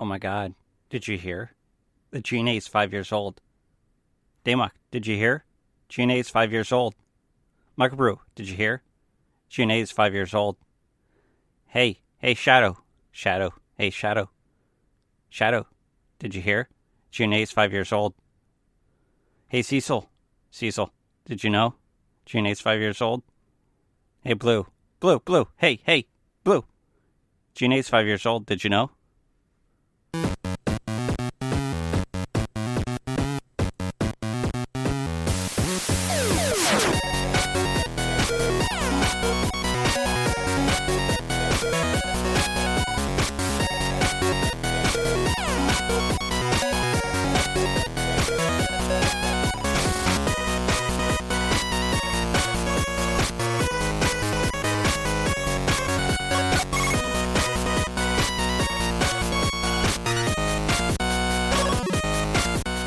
Oh my god. Did you hear? The G.N.A is 5 years old. Daymok, did you hear? G.N.A is 5 years old. Michael Brew, did you hear? G.N.A is 5 years old. Hey, Shadow. Shadow, hey, Shadow. Shadow, did you hear? G.N.A is 5 years old. Hey, Cecil. Cecil, did you know? G.N.A is 5 years old. Hey, Blue. Blue. Hey, Blue. G.N.A is 5 years old. Did you know?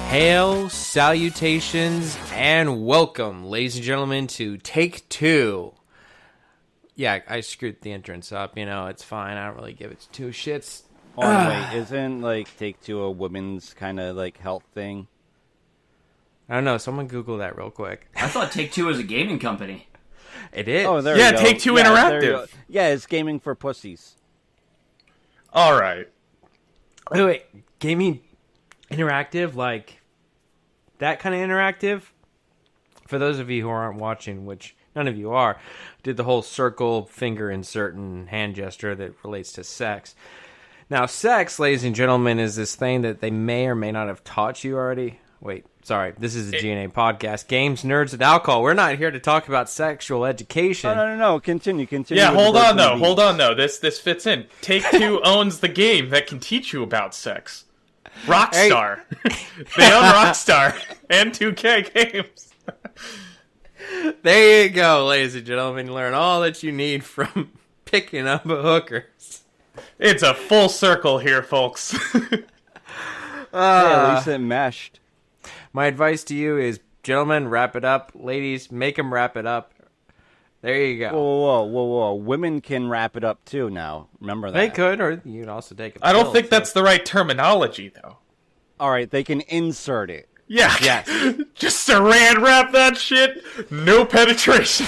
Hail, salutations, and welcome, ladies and gentlemen, to Take Two. Yeah, I screwed the entrance up, it's fine. I don't really give it two shits. Oh, wait, isn't, Take Two a women's kind of, health thing? I don't know, someone Google that real quick. I thought Take Two was a gaming company. It is. Oh, there you go. Take Two Interactive. Yeah, it's gaming for pussies. All right. Wait, gaming interactive, like that kind of interactive? For those of you who aren't watching, which none of you are, did the whole circle, finger insert, and hand gesture that relates to sex. Now, sex, ladies and gentlemen, is this thing that they may or may not have taught you already. Wait, sorry, this is a G.N.A podcast. Games, nerds, and alcohol. We're not here to talk about sexual education. No. Continue. Yeah, hold on, though. This fits in. Take Two owns the game that can teach you about sex. Rockstar. They own Rockstar and 2K games. There you go, ladies and gentlemen. Learn all that you need from picking up hookers. It's a full circle here, folks. At least it meshed. My advice to you is, gentlemen, wrap it up. Ladies, make them wrap it up. There you go. Whoa. Women can wrap it up, too, now. Remember that. They could, or you can also take it. I don't think that's the right terminology, though. All right, they can insert it. Yeah. Yes. Just saran wrap that shit. No penetration.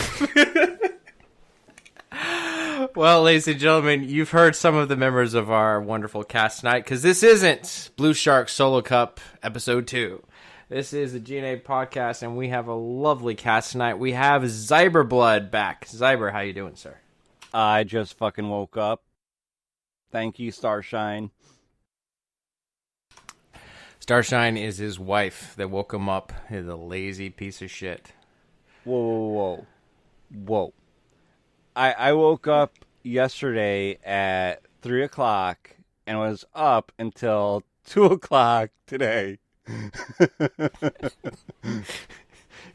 Well, ladies and gentlemen, you've heard some of the members of our wonderful cast tonight, because this isn't Blue Shark Solo Cup Episode 2. This is the G.N.A podcast, and we have a lovely cast tonight. We have Zyberblood back. Zyber, how you doing, sir? I just fucking woke up. Thank you, Starshine. Starshine is his wife that woke him up. He's a lazy piece of shit. Whoa. I woke up yesterday at 3 o'clock and was up until 2 o'clock today.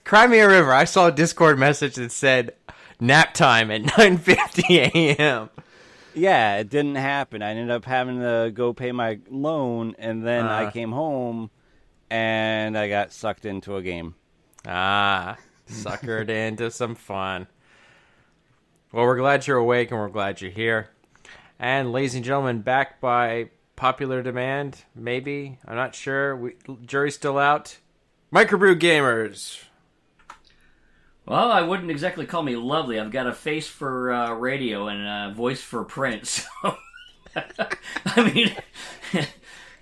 Cry me a river. I saw a Discord message that said nap time at 9:50 a.m. Yeah, it didn't happen. I ended up having to go pay my loan, and then I came home, and I got sucked into a game. Suckered into some fun. Well, we're glad you're awake, and we're glad you're here. And ladies and gentlemen, back by popular demand, maybe. I'm not sure. Jury's still out. Microbrew Gamers. Well, I wouldn't exactly call me lovely. I've got a face for radio and a voice for print. So, I mean,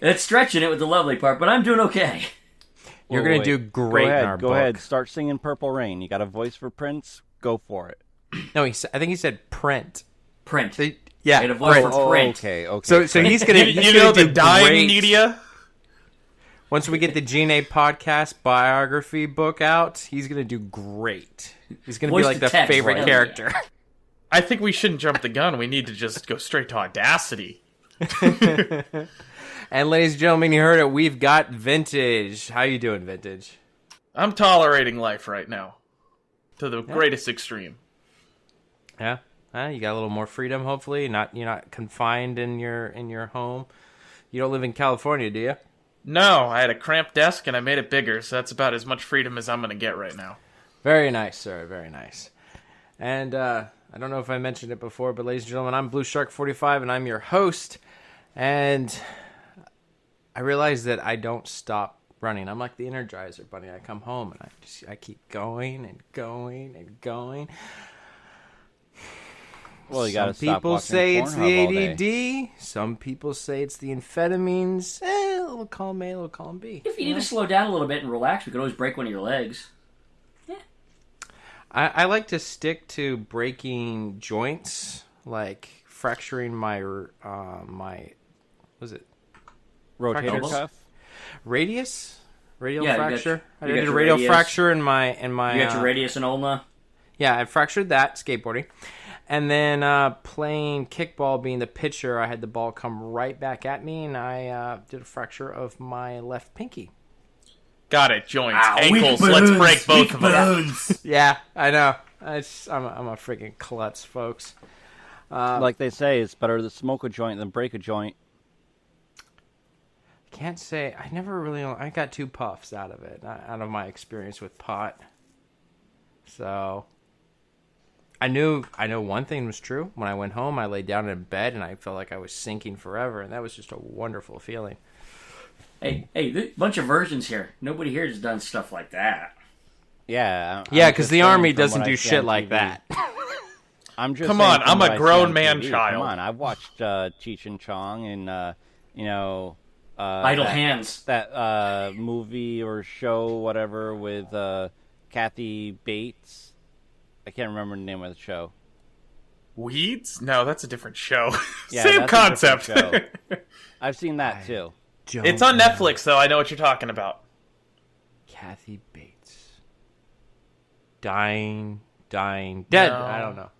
it's stretching it with the lovely part, but I'm doing okay. You're going to do great in our book. Go ahead. Start singing Purple Rain. You got a voice for Prince? Go for it. No, I think he said print. Print. Yeah, I had a voice for print. Okay. So he's going to you know the dying media? Once we get the G.N.A podcast biography book out, he's going to do great. He's going to be like the text, favorite right? character. I think we shouldn't jump the gun. We need to just go straight to Audacity. And ladies and gentlemen, you heard it. We've got Vintage. How you doing, Vintage? I'm tolerating life right now. To the greatest extreme. Yeah. You got a little more freedom, hopefully. You're not confined in your home. You don't live in California, do you? No, I had a cramped desk and I made it bigger, so that's about as much freedom as I'm going to get right now. Very nice, sir. Very nice. And I don't know if I mentioned it before, but ladies and gentlemen, I'm Blue Shark 45, and I'm your host. And I realized that I don't stop running. I'm like the Energizer Bunny. I come home and I keep going and going and going. Well, you got to Some stop people watching say it's Pornhub all day. the ADD. Some people say it's the amphetamines. A little column A, a little column B. If you need to slow down a little bit and relax, we could always break one of your legs. I like to stick to breaking joints, like fracturing my was it Rotator Elbows? cuff. radial Yeah, fracture? I you got did a your radial radius. fracture in my You got your radius and ulna. yeah, I fractured that skateboarding, and then playing kickball, being the pitcher, I had the ball come right back at me, and I did a fracture of my left pinky. Got it. Joints, Ow, ankles. weak Let's bones, break both weak of them. bones. Yeah, I know. I'm a freaking klutz, folks. Like they say, it's better to smoke a joint than break a joint. Can't say I never really. I got 2 puffs out of it, out of my experience with pot. So I know one thing was true. When I went home, I laid down in bed and I felt like I was sinking forever, and that was just a wonderful feeling. Hey, there's a bunch of versions here. Nobody here has done stuff like that. Yeah. Yeah, because the army doesn't do shit like that. I'm just Come saying on, from I'm what a I see grown on man TV. child. Come on, I've watched Cheech and Chong and Idle hands. that movie or show, whatever, with Kathy Bates. I can't remember the name of the show. Weeds? No, that's a different show. Yeah, Same that's a concept. different show. I've seen that too. It's on Netflix, though. I know what you're talking about. Kathy Bates. Dying, dead. No. I don't know.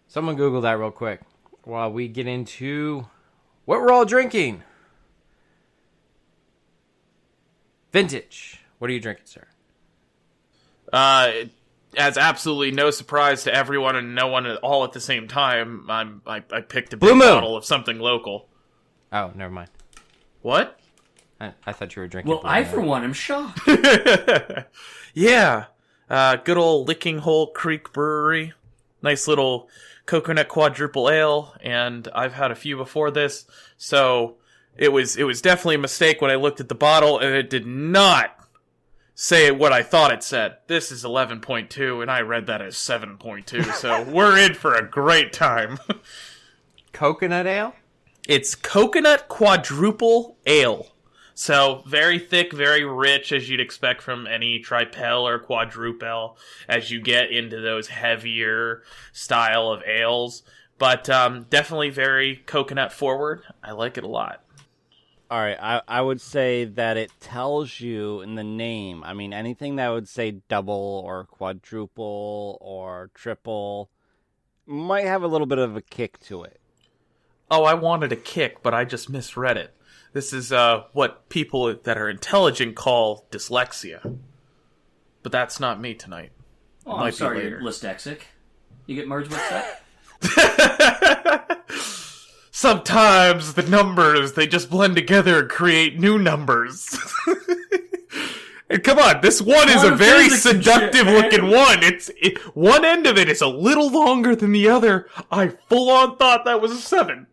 Someone Google that real quick while we get into what we're all drinking. Vintage. What are you drinking, sir? As absolutely no surprise to everyone and no one at all at the same time, I picked a Blue big Moon. bottle of something local. Oh, never mind. What? I thought you were drinking. Well, Blue I, Moon. for one, am shocked. Yeah. Good old Licking Hole Creek Brewery. Nice little coconut quadruple ale, and I've had a few before this, so it was definitely a mistake when I looked at the bottle, and it did not say what I thought it said. This is 11.2, and I read that as 7.2, so we're in for a great time. Coconut ale. It's coconut quadruple ale. So, very thick, very rich, as you'd expect from any tripel or quadruple, as you get into those heavier style of ales. But definitely very coconut forward. I like it a lot. All right, I would say that it tells you in the name. I mean, anything that would say double or quadruple or triple might have a little bit of a kick to it. Oh, I wanted a kick, but I just misread it. This is what people that are intelligent call dyslexia. But that's not me tonight. Oh, Might I'm be sorry, later. you're dyslexic. You get merged with that? Sometimes the numbers, they just blend together and create new numbers. And come on, this one is a Quantum very physics and seductive shit, man. looking one. One end of it is a little longer than the other. I full on thought that was a 7.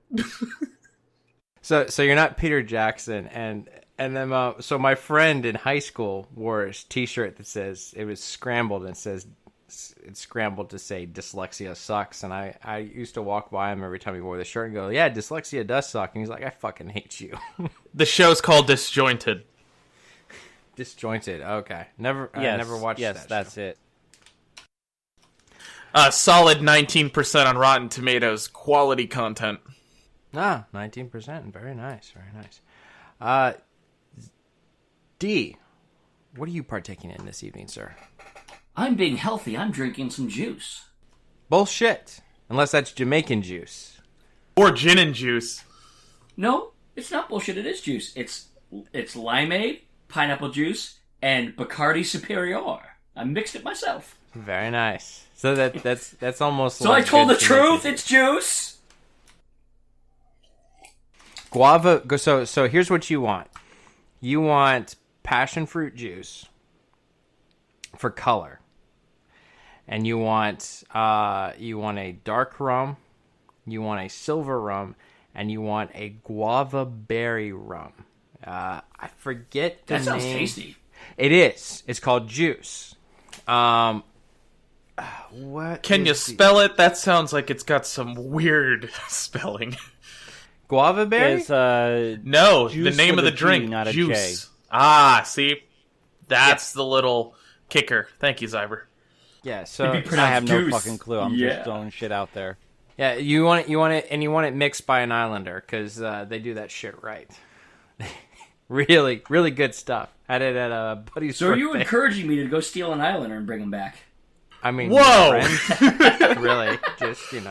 So you're not Peter Jackson, and then so my friend in high school wore a T-shirt that says it was scrambled and it says it's scrambled to say dyslexia sucks, and I used to walk by him every time he wore the shirt and go, yeah, dyslexia does suck, and he's like, I fucking hate you. The show's called Disjointed. Disjointed. Okay, I never watched that. Yes, that's it. Solid 19% on Rotten Tomatoes. Quality content. 19%. Very nice. Very nice. D, what are you partaking in this evening, sir? I'm being healthy. I'm drinking some juice. Bullshit. Unless that's Jamaican juice. Or gin and juice. No, it's not bullshit. It is juice. It's limeade, pineapple juice, and Bacardi Superior. I mixed it myself. Very nice. So that's almost. So like I told the good Jamaican truth. juice. It's juice. Guava. So here's what you want. You want passion fruit juice for color, and you want a dark rum, you want a silver rum, and you want a guava berry rum. I forget the That sounds name. tasty. It is. It's called Juice. What? Can you is the- spell it? That sounds like it's got some weird spelling. Guava berry? It's No, the Juice name with of the a G, drink, not a juice. J. Ah, see, that's the little kicker. Thank you, Zyber. Yeah. So It'd be I have no Juice. fucking clue. I'm Yeah. just throwing shit out there. yeah, you want it mixed by an Islander because they do that shit right. Really, really good stuff. Had it at a buddy's. So are you birthday. encouraging me to go steal an Islander and bring him back? I mean, Whoa! friends, really, just you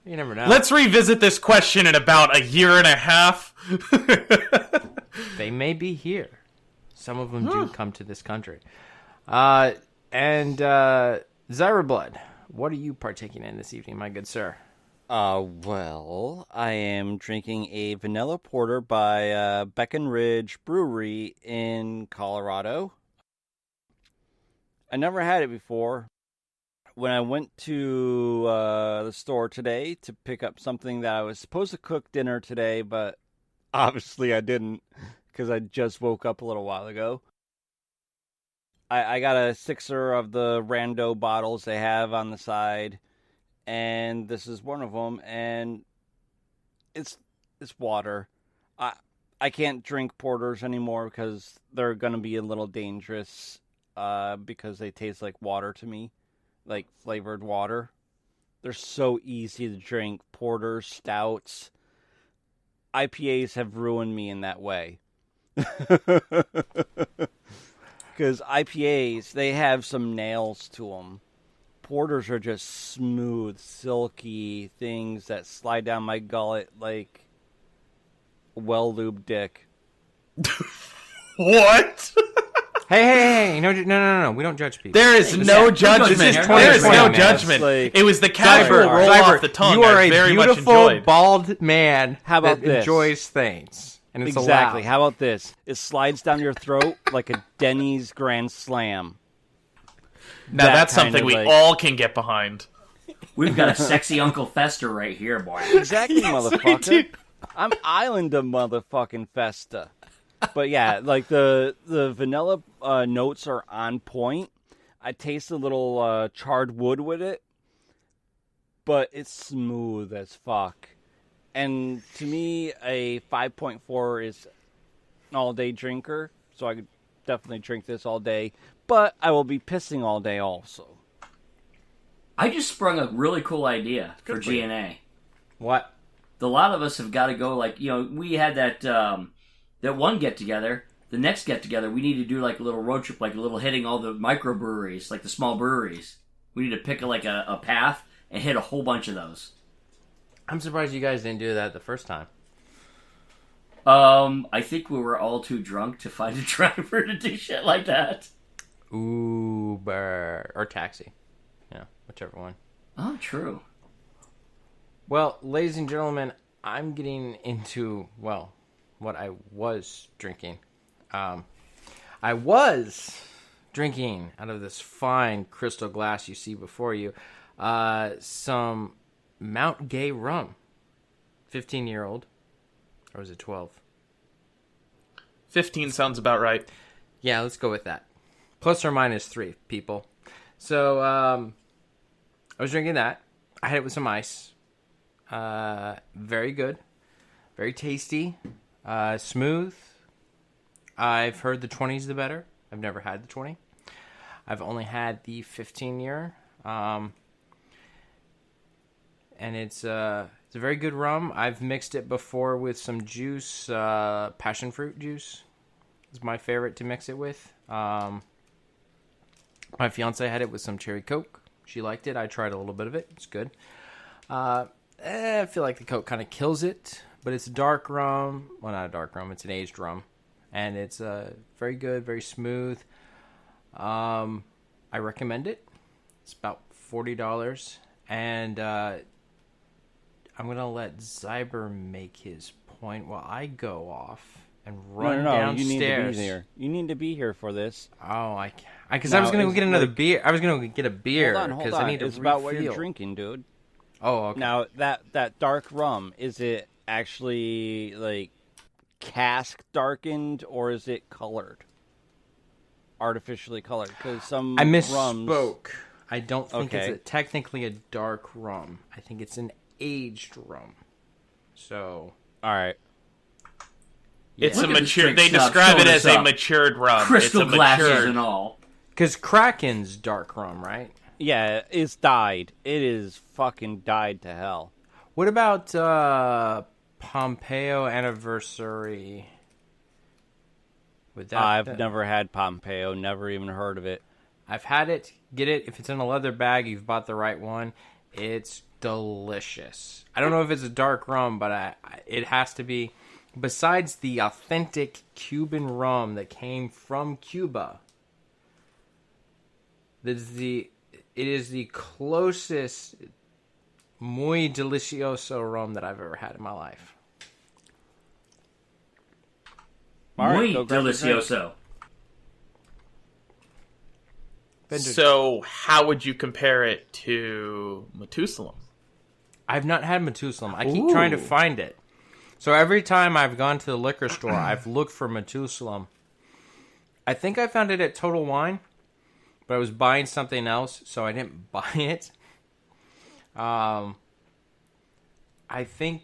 never know. Let's revisit this question in about a year and a half. They may be here. Some of them do come to this country. And Zyra Blood, what are you partaking in this evening, my good sir? Well, I am drinking a vanilla porter by Breckenridge Brewery in Colorado. I never had it before. When I went to the store today to pick up something that I was supposed to cook dinner today, but obviously I didn't because I just woke up a little while ago. I got a sixer of the rando bottles they have on the side. And this is one of them, and it's water. I can't drink porters anymore because they're gonna be a little dangerous. Because they taste like water to me, like flavored water. They're so easy to drink. Porters, stouts, IPAs have ruined me in that way. Because IPAs, they have some nails to them. Porters are just smooth, silky things that slide down my gullet like a well-lubed dick. What? Hey! No! We don't judge people. There is Hey, no Zach, judgment. this is There is 2020, no man. judgment. Like- It was the casual Zyber, roll off the tongue. you are I a very much beautiful enjoyed. bald man. How about that this? enjoys things, and it's Exactly. allowed. How about this? It slides down your throat like a Denny's Grand Slam. Now that that's kind something of, we like- all can get behind. We've got a sexy Uncle Fester right here, boy. Exactly, motherfucker. do. I'm Island of motherfucking Festa. But yeah, like the vanilla notes are on point. I taste a little charred wood with it, but it's smooth as fuck. And to me, a 5.4 is an all-day drinker, so I could definitely drink this all day. But I will be pissing all day also. I just sprung a really cool idea for G.N.A. What? A lot of us have got to go, like, we had that that one get-together. The next get-together, we need to do, like, a little road trip, like a little hitting all the microbreweries, like the small breweries. We need to pick, like, a path and hit a whole bunch of those. I'm surprised you guys didn't do that the first time. I think we were all too drunk to find a driver to do shit like that. Uber or taxi, yeah, whichever one. Oh, true. Well, ladies and gentlemen, I'm getting into what I was drinking. I was drinking out of this fine crystal glass you see before you, some Mount Gay rum, 15-year-old, or was it 12? 15 sounds about right. Yeah, let's go with that. Plus or minus 3, people. So, I was drinking that. I had it with some ice. Very good. Very tasty. Smooth. I've heard the 20's the better. I've never had the 20. I've only had the 15-year. And it's a very good rum. I've mixed it before with some juice. Passion fruit juice is my favorite to mix it with. My fiance had it with some cherry Coke. She liked it. I tried a little bit of it. It's good. I feel like the Coke kind of kills it, but it's a dark rum. Well, not a dark rum. It's an aged rum, and it's very good, very smooth. I recommend it. It's about $40, and I'm gonna let Zyber make his point while I go off and run downstairs. You need to be here. You need to be here for this. Oh, because I was gonna go get another beer. I was gonna get a beer Hold on. I need to It's about what you're refill. drinking, dude. Oh, okay. Now that dark rum, is it actually like cask darkened or is it colored? Artificially colored? Because some I rums... misspoke. I don't think Okay. it's technically a dark rum. I think it's an aged rum. So, All right. It's Look a at this mature. drink They snob describe it showing as us a up. matured rum. Crystal it's a glasses matured, and all. because Kraken's dark rum, right? Yeah, it's dyed. It is fucking dyed to hell. What about Pompeo Anniversary? With that, I've never had Pompeo, never even heard of it. I've had it. Get it. If it's in a leather bag, you've bought the right one. It's delicious. I don't know if it's a dark rum, but it has to be. Besides the authentic Cuban rum that came from Cuba, it is the closest muy delicioso rum that I've ever had in my life. All right, Muy go grab a drink. delicioso. So, how would you compare it to Methuselah? I've not had Methuselah. I keep trying to find it. So every time I've gone to the liquor store, I've looked for Methuselah. I think I found it at Total Wine, but I was buying something else, so I didn't buy it. I think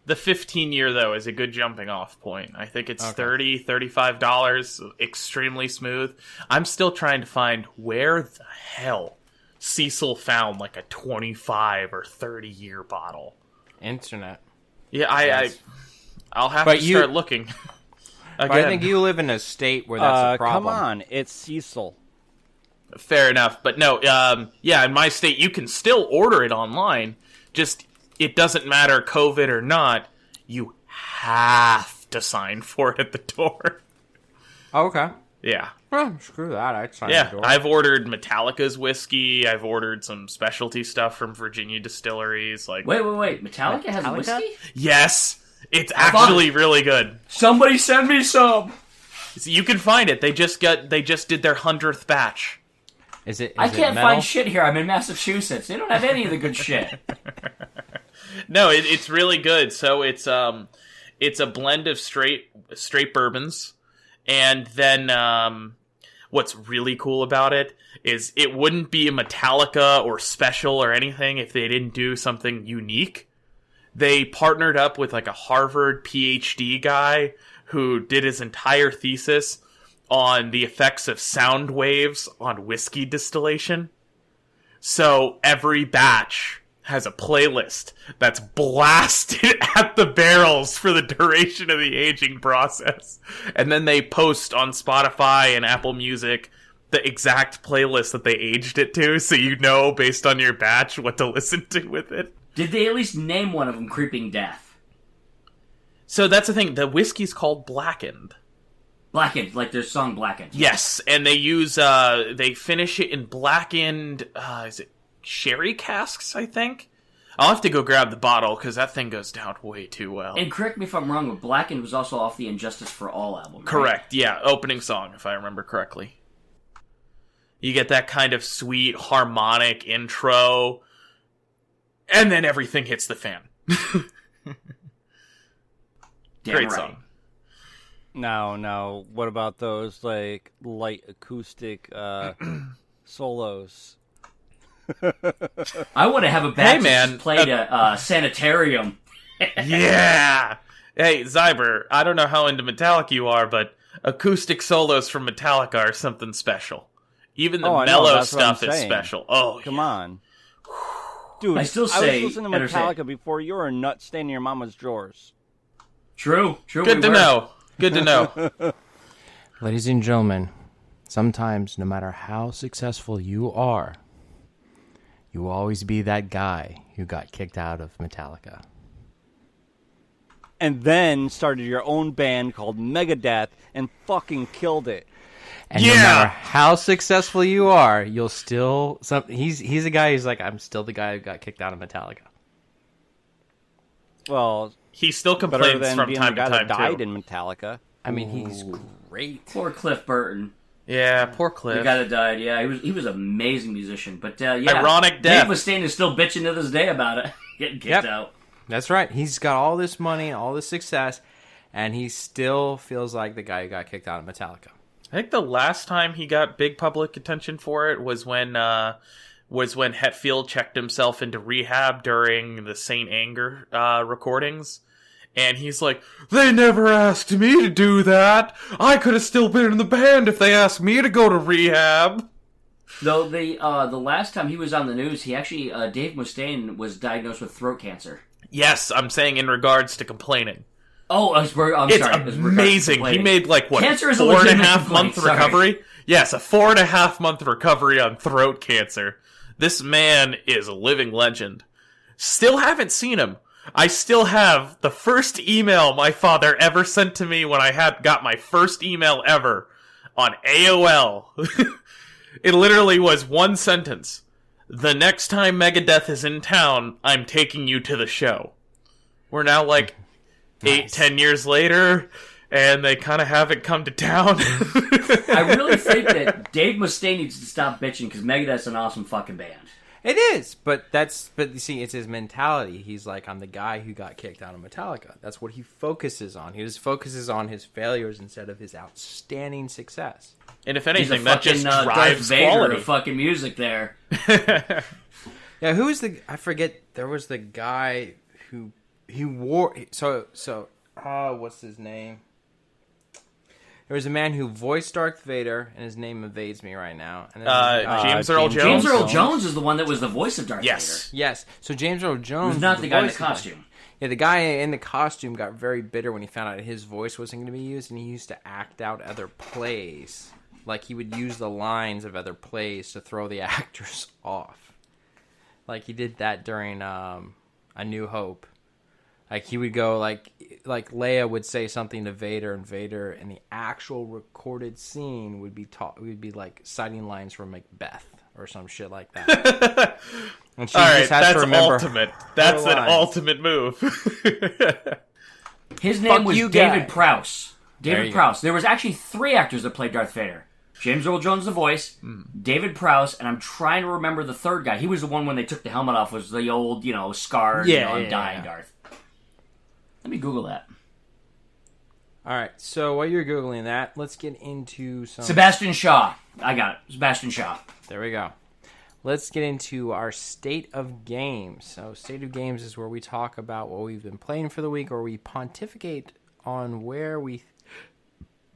The 15-year, though, is a good jumping off point. I think it's $30, $35, extremely smooth. I'm still trying to find where the hell Cecil found like a 25 or 30-year bottle. internet. Yeah, I'll have But to you- start looking. But I think you live in a state where that's a problem. Come on, it's Cecil. Fair enough, but no, in my state, you can still order it online. Just, it doesn't matter, COVID or not, you have to sign for it at the door. Oh, okay. Yeah. Well, screw that. I'd sign the Yeah, door. I've ordered Metallica's whiskey. I've ordered some specialty stuff from Virginia distilleries. Like, Wait. Metallica has whiskey? yes, it's actually really good. Somebody send me some. So you can find it. They just did their 100th batch. Is it? I is it can't metal? find shit here. I'm in Massachusetts. They don't have any of the good shit. No, it's really good. So it's a blend of straight bourbons, and then what's really cool about it is it wouldn't be a Metallica or special or anything if they didn't do something unique. They partnered up with like a Harvard PhD guy who did his entire thesis on the effects of sound waves on whiskey distillation. So every batch has a playlist that's blasted at the barrels for the duration of the aging process. And then they post on Spotify and Apple Music the exact playlist that they aged it to, so you know based on your batch what to listen to with it. Did they at least name one of them Creeping Death? So that's the thing, the whiskey's called Blackened. Blackened, like their song Blackened. Yes, and they use, they finish it in blackened, is it sherry casks, I think? I'll have to go grab the bottle, because that thing goes down way too well. And correct me if I'm wrong, but Blackened was also off the Injustice for All album, right? Correct, yeah, opening song, if I remember correctly. You get that kind of sweet, harmonic intro, and then everything hits the fan. Damn Great right. song. No. What about those like light acoustic solos? I want to have a band man, that played a sanitarium. Yeah! Hey, Zyber, I don't know how into Metallica you are, but acoustic solos from Metallica are something special. Even the Oh, I know, mellow that's what I'm stuff is saying. special. Oh, Come on. Dude, I still I say was listening to better say- Metallica before you were a nut staying in your mama's drawers. True. Good to know. Good to know. Ladies and gentlemen, sometimes no matter how successful you are, you will always be that guy who got kicked out of Metallica. And then started your own band called Megadeth and fucking killed it. And no Yeah. matter how successful you are, you'll still he's a guy who's like, I'm still the guy who got kicked out of Metallica. Well, He still better complains than from being time the to guy time, that died too. in Metallica. I mean, he's great. Poor Cliff Burton, Yeah, poor the Cliff. guy that died. Yeah, he was an amazing musician. But yeah, Ironic death. Dave Mustaine is still bitching to this day about it, getting kicked Yep. out. That's right. He's got all this money and all this success, and he still feels like the guy who got kicked out of Metallica. I think the last time he got big public attention for it was when Hetfield checked himself into rehab during the Saint Anger recordings. And he's like, they never asked me to do that. I could have still been in the band if they asked me to go to rehab. Though the last time he was on the news, he actually Dave Mustaine was diagnosed with throat cancer. Yes, I'm saying in regards to complaining. Oh, I'm sorry. It's amazing. He made like what, cancer is a 4.5 month sorry. recovery? Yes, a 4.5 month recovery on throat cancer. This man is a living legend. Still haven't seen him. I still have the first email my father ever sent to me when I got my first email ever on AOL. It literally was one sentence. The next time Megadeth is in town, I'm taking you to the show. We're now like 8-10 years later, and they kind of haven't come to town. I really think that Dave Mustaine needs to stop bitching because Megadeth's an awesome fucking band. It is, but you see, it's his mentality. He's like, I'm the guy who got kicked out of Metallica. That's what he focuses on. He just focuses on his failures instead of his outstanding success. And if anything, He's that just drives Darth Vader quality. of fucking music there. Yeah, who was I forget. There was the guy who he wore. What's his name? There was a man who voiced Darth Vader, and his name evades me right now. And James Earl Jones. James Earl Jones is the one that was the voice of Darth Vader. Yes. So James Earl Jones Who's not was the guy in the voice of costume. Yeah, the guy in the costume got very bitter when he found out his voice wasn't going to be used, and he used to act out other plays. Like, he would use the lines of other plays to throw the actors off. Like, he did that during A New Hope. Like, he would go, like Leia would say something to Vader, and Vader, in the actual recorded scene, would be like, citing lines from Macbeth or some shit like that. And she All right, just has to remember ultimate. That's an lines. ultimate move. His name was you, David guy. Prowse. There David you Prowse. There was actually 3 actors that played Darth Vader. James Earl Jones, the voice, David Prowse, and I'm trying to remember the third guy. He was the one when they took the helmet off, was the old, scarred, I'm dying Darth. Let me Google that. All right, so while you're Googling that, let's get into some... Sebastian Shaw. I got it. Sebastian Shaw. There we go. Let's get into our State of Games. So State of Games is where we talk about what we've been playing for the week, or we pontificate on where we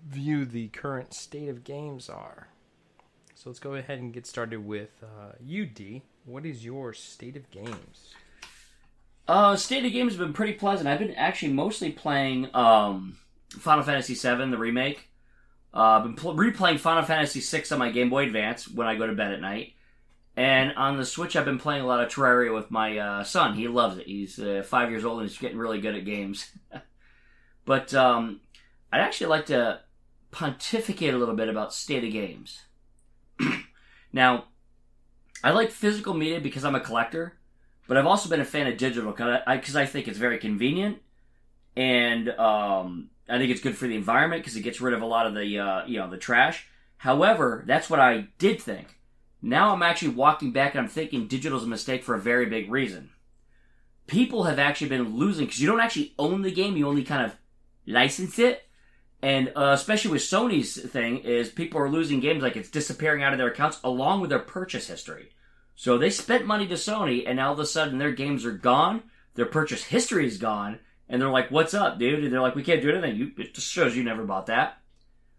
view the current state of games are. So let's go ahead and get started with UD. What is your State of Games? State of Games has been pretty pleasant. I've been actually mostly playing Final Fantasy VII, the remake. I've been replaying Final Fantasy VI on my Game Boy Advance when I go to bed at night. And on the Switch, I've been playing a lot of Terraria with my son. He loves it. He's 5 years old and he's getting really good at games. But I'd actually like to pontificate a little bit about State of Games. Now, I like physical media because I'm a collector, but I've also been a fan of digital because I think it's very convenient, and I think it's good for the environment because it gets rid of a lot of the the trash. However, that's what I did think. Now I'm actually walking back and I'm thinking digital's a mistake for a very big reason. People have actually been losing because you don't actually own the game; you only kind of license it. And especially with Sony's thing, is people are losing games like it's disappearing out of their accounts along with their purchase history. So they spent money to Sony, and now all of a sudden their games are gone, their purchase history is gone, and they're like, what's up, dude? And they're like, we can't do anything. It just shows you never bought that.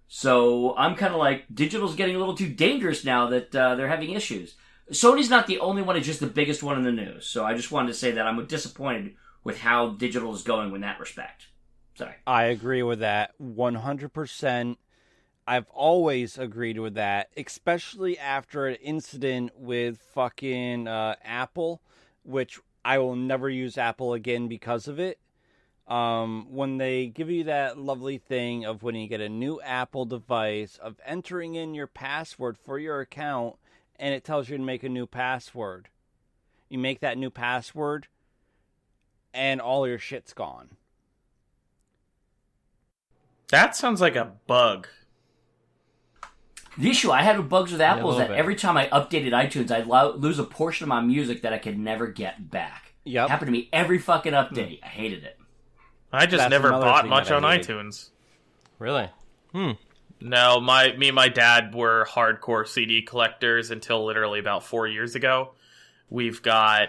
So I'm kind of like, digital's getting a little too dangerous now that they're having issues. Sony's not the only one, it's just the biggest one in the news. So I just wanted to say that I'm disappointed with how digital is going in that respect. Sorry. I agree with that 100%. I've always agreed with that, especially after an incident with fucking Apple, which I will never use Apple again because of it. When they give you that lovely thing of when you get a new Apple device of entering in your password for your account, and it tells you to make a new password. You make that new password, and all your shit's gone. That sounds like a bug. The issue I had with bugs with Apple is that bit. every time I updated iTunes, I'd lose a portion of my music that I could never get back. Yep. Happened to me every fucking update. I hated it. I just That's never another bought thing much that on I hated. iTunes. Really? No, me and my dad were hardcore CD collectors until literally about 4 years ago. We've got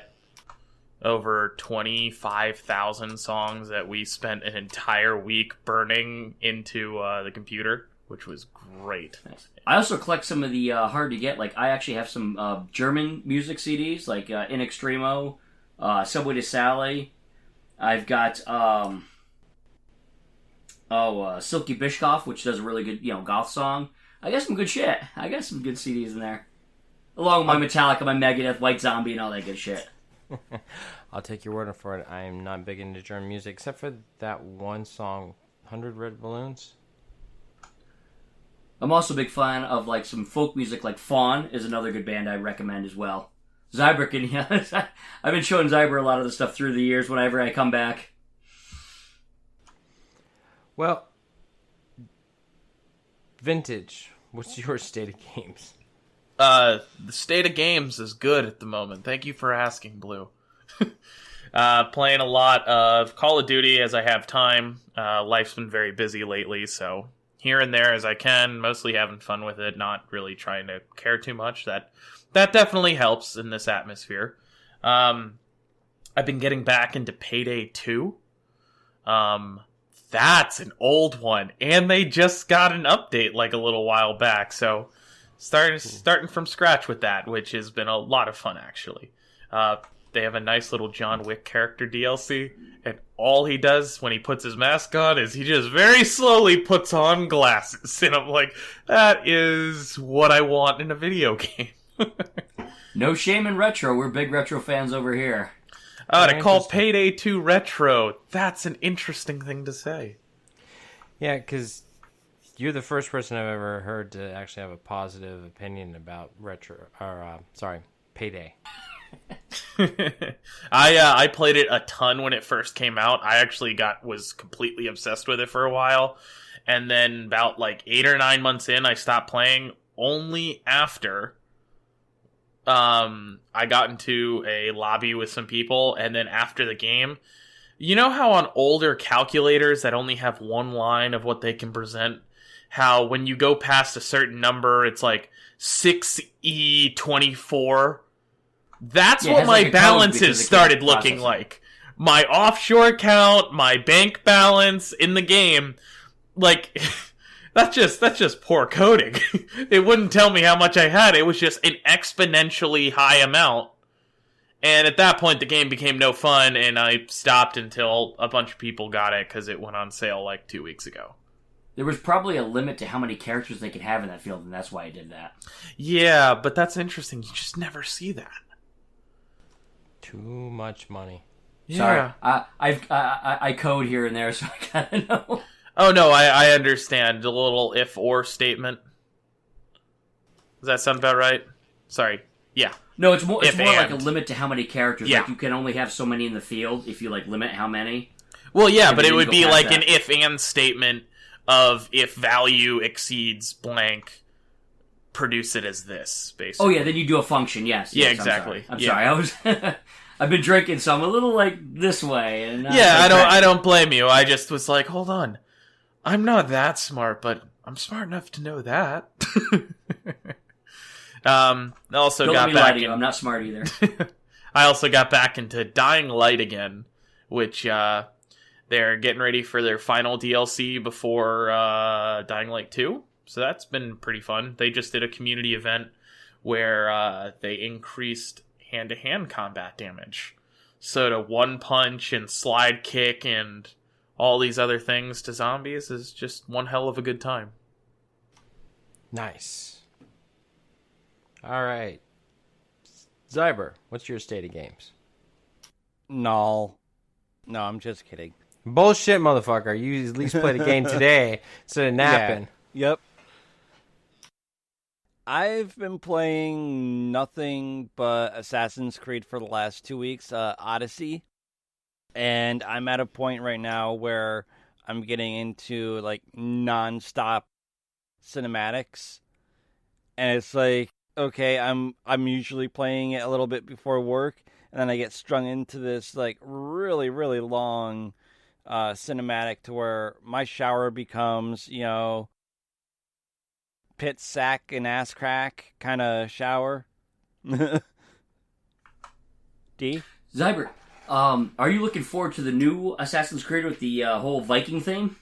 over 25,000 songs that we spent an entire week burning into the computer, which was great. Nice. I also collect some of the hard to get. Like I actually have some German music CDs, like In Extremo, Subway to Sally. I've got Silky Bishkoff, which does a really good goth song. I got some good shit. I got some good CDs in there, along with my Metallica, my Megadeth, White Zombie, and all that good shit. I'll take your word for it. I am not big into German music, except for that one song, 100 Red Balloons. I'm also a big fan of like some folk music, like Fawn is another good band I recommend as well. Zyber can, I've been showing Zyber a lot of the stuff through the years whenever I come back. Well, Vintage, what's your state of games? The state of games is good at the moment. Thank you for asking, Blue. Playing a lot of Call of Duty as I have time. Life's been very busy lately, so here and there as I can, mostly having fun with it, not really trying to care too much. That definitely helps in this atmosphere. I've been getting back into Payday 2. That's an old one, and they just got an update like a little while back, so starting from scratch with that, which has been a lot of fun, actually. They have a nice little John Wick character DLC, and all he does when he puts his mask on is he just very slowly puts on glasses, and I'm like, that is what I want in a video game. No shame in retro. We're big retro fans over here. To call Payday 2 retro, that's an interesting thing to say. Yeah, because you're the first person I've ever heard to actually have a positive opinion about Payday. I played it a ton when it first came out. I actually was completely obsessed with it for a while, and then about like 8 or 9 months in, I stopped playing. Only after I got into a lobby with some people, and then after the game, you know how on older calculators that only have one line of what they can present, how when you go past a certain number, it's like 6E24. That's what my balances started looking like. My offshore account, my bank balance in the game, like that's just poor coding. It wouldn't tell me how much I had. It was just an exponentially high amount. And at that point, the game became no fun, and I stopped until a bunch of people got it because it went on sale like 2 weeks ago. There was probably a limit to how many characters they could have in that field, and that's why I did that. Yeah, but that's interesting. You just never see that. Too much money. Yeah. Sorry, I code here and there, so I gotta know. Oh no, I understand. A little if-or statement. Does that sound about right? Sorry. Yeah. No, it's more like a limit to how many characters. Yeah. Like you can only have so many in the field if you like limit how many. Well, yeah, but it would be like an if-and statement of if value exceeds blank, produce it as this, basically. Oh yeah, then you do a function. Yes. Yeah, yes, exactly. I'm sorry. I was. I've been drinking, so I'm a little like this way. And I don't blame you. I just was like, hold on, I'm not that smart, but I'm smart enough to know that. Also don't got let me back. Lie to you. I'm not smart either. I also got back into Dying Light again, which they're getting ready for their final DLC before Dying Light 2. So that's been pretty fun. They just did a community event where they increased hand-to-hand combat damage. So to one punch and slide kick and all these other things to zombies is just one hell of a good time. Nice. All right. Zyber, what's your state of games? No, I'm just kidding. Bullshit, motherfucker. You at least played a game today instead of napping. Yeah. Yep. I've been playing nothing but Assassin's Creed for the last 2 weeks, Odyssey. And I'm at a point right now where I'm getting into like non-stop cinematics. And it's like, okay, I'm usually playing it a little bit before work, and then I get strung into this like really, really long cinematic to where my shower becomes, pit sack and ass crack kind of shower. D? Zybert, are you looking forward to the new Assassin's Creed with the whole Viking theme?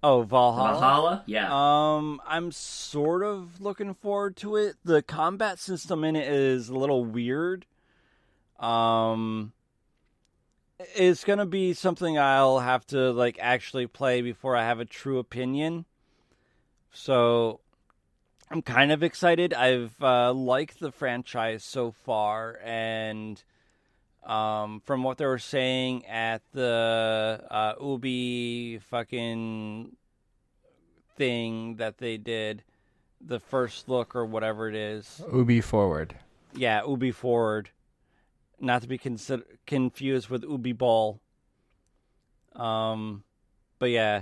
Oh, Valhalla? Valhalla? Yeah. I'm sort of looking forward to it. The combat system in it is a little weird. It's gonna be something I'll have to like actually play before I have a true opinion. So I'm kind of excited. I've liked the franchise so far, and from what they were saying at the Ubi fucking thing that they did, the first look or whatever it is. Ubi Forward. Yeah, Ubi Forward. Not to be confused with Ubi Ball. But yeah,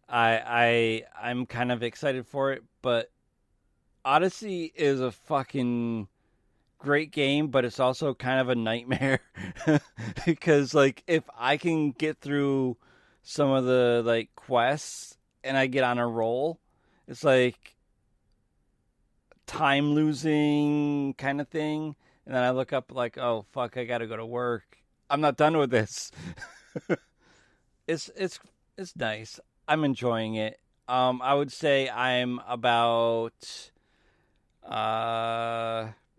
I'm kind of excited for it. But Odyssey is a fucking great game, but it's also kind of a nightmare because like if I can get through some of the like quests and I get on a roll, it's like time losing kind of thing. And then I look up like, oh fuck, I gotta go to work. I'm not done with this. It's nice. I'm enjoying it. I would say I'm about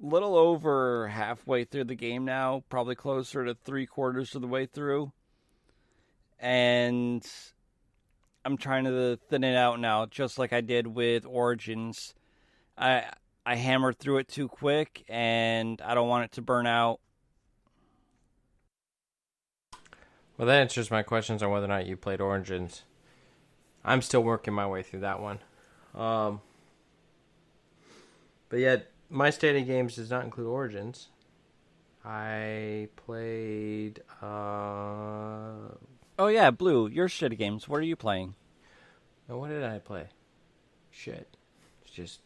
little over halfway through the game now, probably closer to 3/4 of the way through. And I'm trying to thin it out now, just like I did with Origins. I hammered through it too quick, and I don't want it to burn out. Well, that answers my questions on whether or not you played Origins. I'm still working my way through that one. But yeah, my state of games does not include Origins. I played... Oh yeah, Blue, your shit games. What are you playing? Now, what did I play? Shit. It's just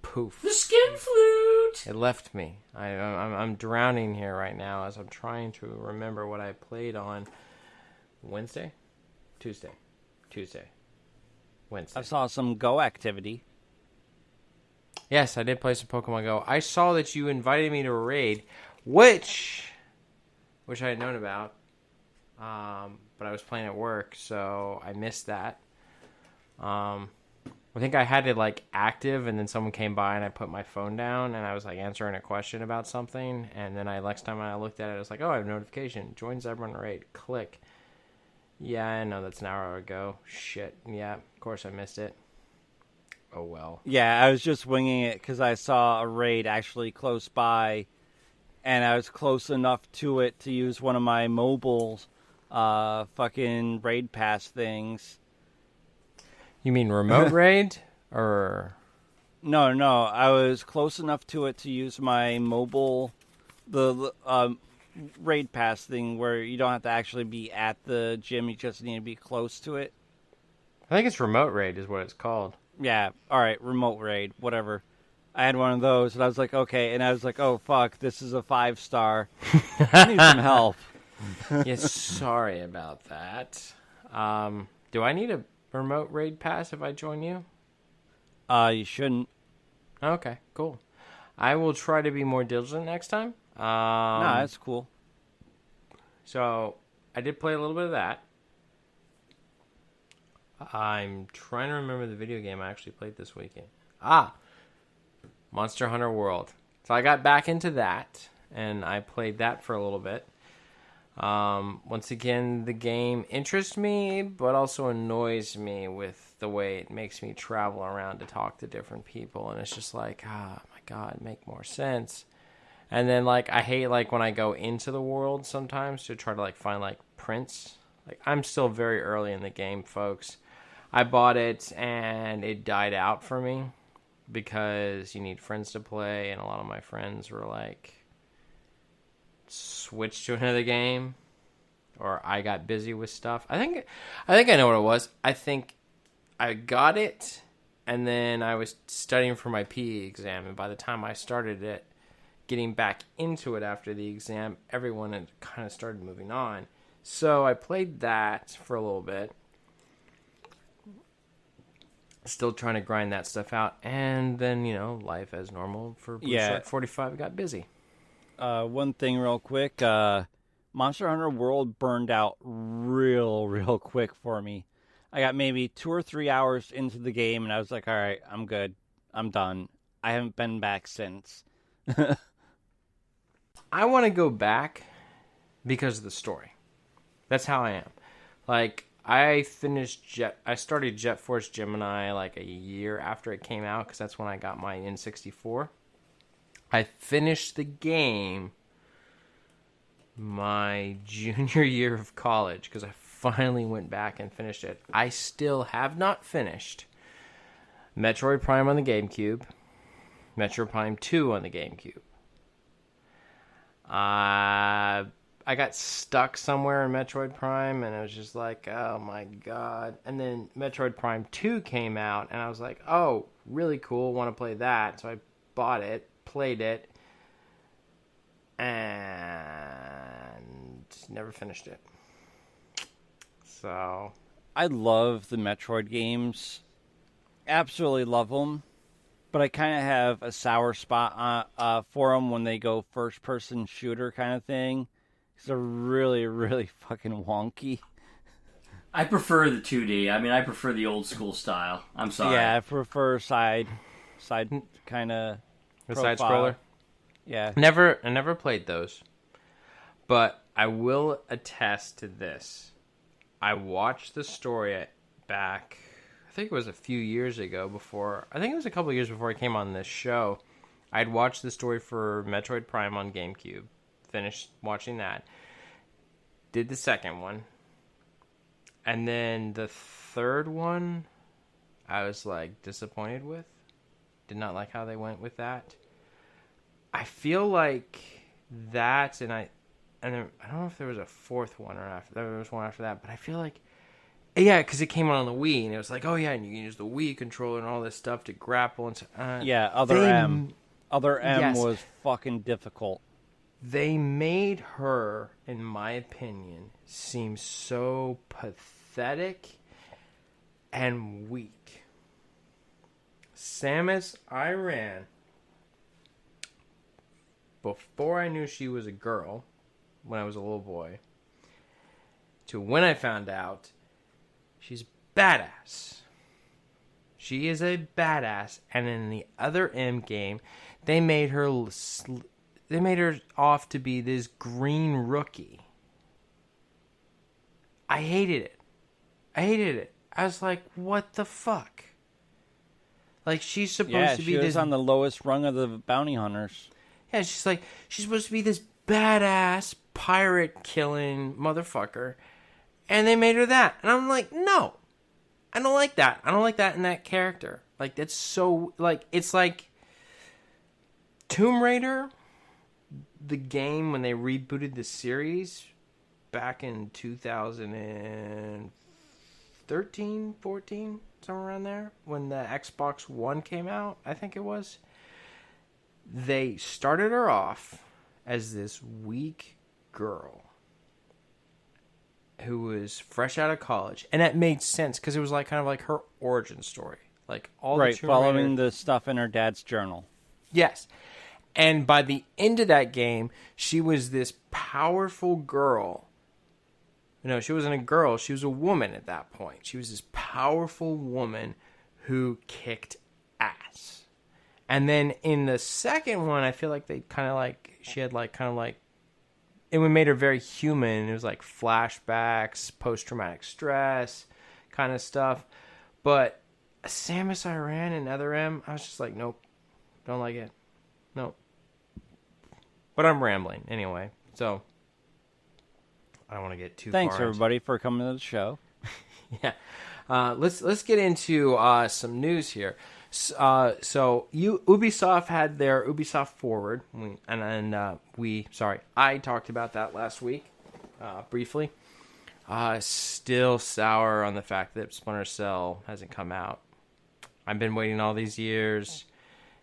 poof. The skin flute! It left me. I'm drowning here right now as I'm trying to remember what I played on Wednesday? Tuesday. Wednesday. I saw some Go activity. Yes, I did play some Pokemon Go. I saw that you invited me to a raid, which I had known about, but I was playing at work, so I missed that. I think I had it like active, and then someone came by and I put my phone down and I was like answering a question about something, and then next time I looked at it, I was like, oh, I have a notification. Join Zebron Raid. Click. Yeah, I know that's an hour ago. Shit. Yeah, of course I missed it. Oh well. Yeah, I was just winging it because I saw a raid actually close by, and I was close enough to it to use one of my mobile fucking raid pass things. You mean remote raid? Or No, I was close enough to it to use my mobile, the raid pass thing where you don't have to actually be at the gym, you just need to be close to it. I think it's remote raid is what it's called. Yeah, alright, remote raid, whatever. I had one of those, and I was like, okay, and I was like, oh fuck, this is a 5-star. I need some help. Yes, sorry about that. Do I need a remote raid pass if I join you? You shouldn't. Okay, cool. I will try to be more diligent next time. Nah, that's cool. So, I did play a little bit of that. I'm trying to remember the video game I actually played this weekend. Monster Hunter World. So I got back into that, and I played that for a little bit. Once again, the game interests me, but also annoys me with the way it makes me travel around to talk to different people, and it's just like, my god, make more sense. And then, like, I hate, like, when I go into the world sometimes to try to, like, find, like, prints. Like, I'm still very early in the game, folks. I bought it, and it died out for me because you need friends to play, and a lot of my friends were, like, switched to another game, or I got busy with stuff. I think I know what it was. I think I got it, and then I was studying for my PE exam, and by the time I started getting back into it after the exam, everyone had kind of started moving on. So I played that for a little bit. Still trying to grind that stuff out. And then, life as normal for Blue Shark 45 got busy. One thing real quick. Monster Hunter World burned out real quick for me. I got maybe 2 or 3 hours into the game, and I was like, all right, I'm good. I'm done. I haven't been back since. I want to go back because of the story. That's how I am. Like, I started Jet Force Gemini like a year after it came out, because that's when I got my N64. I finished the game my junior year of college, because I finally went back and finished it. I still have not finished Metroid Prime on the GameCube, Metroid Prime 2 on the GameCube. I got stuck somewhere in Metroid Prime, and I was just like, oh my god. And then Metroid Prime 2 came out, and I was like, oh, really cool, want to play that. So I bought it, played it, and never finished it. So I love the Metroid games. Absolutely love them. But I kind of have a sour spot for them when they go first-person shooter kind of thing. Because they're really fucking wonky. I prefer the 2D. I mean, I prefer the old school style. I'm sorry. Yeah, I prefer side kind of the side scroller. Yeah. I never played those. But I will attest to this. I watched the story back, I think it was a few years ago I think it was a couple of years before I came on this show. I'd watched the story for Metroid Prime on GameCube. Finished watching that. Did the second one. And then the third one, I was like disappointed with. Did not like how they went with that. I feel like that, and I don't know if there was a fourth one or after. There was one after that, but I feel like, yeah, because it came out on the Wii, and it was like, oh yeah, and you can use the Wii controller and all this stuff to grapple and so. Other M yes. was fucking difficult. They made her, in my opinion, seem so pathetic and weak. Samus Aran, before I knew she was a girl, when I was a little boy, to when I found out, she's badass. She is a badass, and in the other M game, they made her off to be this green rookie. I hated it. I was like, what the fuck? Like, she's supposed to be she was this on the lowest rung of the bounty hunters. Yeah, she's supposed to be this badass pirate killing motherfucker, and they made her that. And I'm like, no, I don't like that. I don't like that in that character. Like, that's so, like, it's like Tomb Raider, the game, when they rebooted the series back in 2013, 14, somewhere around there, when the Xbox One came out, I think it was. They started her off as this weak girl who was fresh out of college, and that made sense because it was like kind of like her origin story, like all right, the following the stuff in her dad's journal. Yes, and by the end of that game, she was this powerful girl. No, she wasn't a girl; she was a woman at that point. She was this powerful woman who kicked ass. And then in the second one, I feel like they kind of like, she had like kind of like, it made her very human. It was like flashbacks, post-traumatic stress kind of stuff. But Samus Aran and Other M, I was just like, nope, don't like it. Nope. But I'm rambling anyway, so I don't want to get too Thanks, far. everybody, for coming to the show. Yeah. Let's get into some news here. So Ubisoft had their Ubisoft Forward, I talked about that last week, briefly. Still sour on the fact that Splinter Cell hasn't come out. I've been waiting all these years,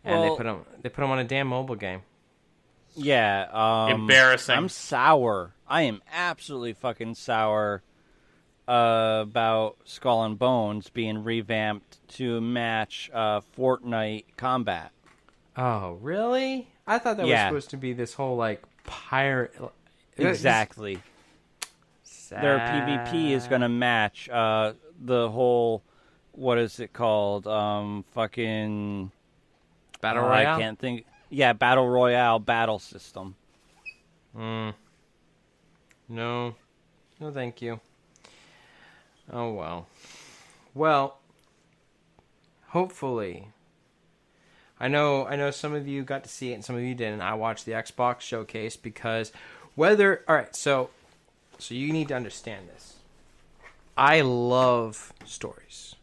and they put them on a damn mobile game. Yeah. Embarrassing. I'm sour. I am absolutely fucking sour about Skull and Bones being revamped to match Fortnite combat. Oh, really? I thought that was Yeah. supposed to be this whole like pirate. Exactly. Their PvP is going to match the whole, what is it called? Fucking Battle Royale. I can't think. Yeah, Battle Royale battle system. No. No, thank you. Oh, well. Well, hopefully. I know some of you got to see it and some of you didn't. I watched the Xbox showcase because all right, so you need to understand this. I love stories.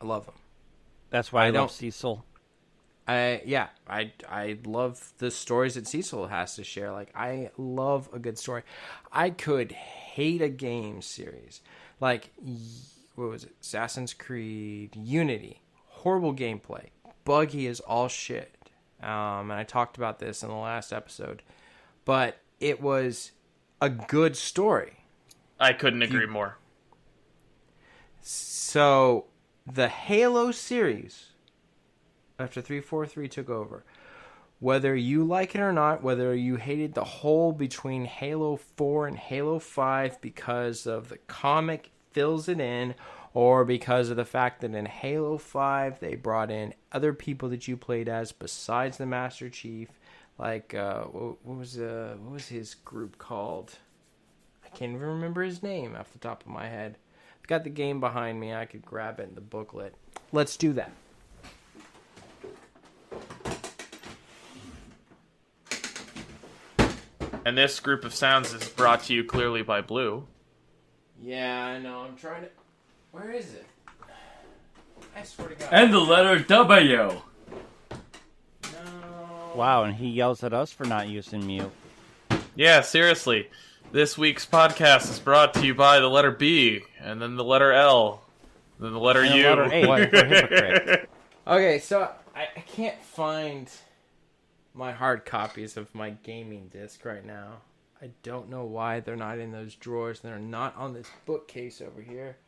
I love them. That's why I love don't- Cecil. I love the stories that Cecil has to share. Like, I love a good story. I could hate a game series like, what was it? Assassin's Creed Unity. Horrible gameplay. Buggy as all shit. And I talked about this in the last episode. But it was a good story. I couldn't agree more. So, the Halo series, after 343 took over, whether you like it or not, whether you hated the whole between Halo 4 and Halo 5 because of the comic fills it in, or because of the fact that in Halo 5 they brought in other people that you played as besides the Master Chief, like what was his group called? I can't even remember his name off the top of my head. I've got the game behind me. I could grab it in the booklet. Let's do that. And this group of sounds is brought to you clearly by Blue. Yeah, I know. I'm trying to... Where is it? I swear to God. And the letter W. No. Wow, and he yells at us for not using mute. Yeah, seriously. This week's podcast is brought to you by the letter B, and then the letter L, then the letter And the U. letter A. What a hypocrite. Okay, so I can't find my hard copies of my gaming disc right now. I don't know why they're not in those drawers. They're not on this bookcase over here.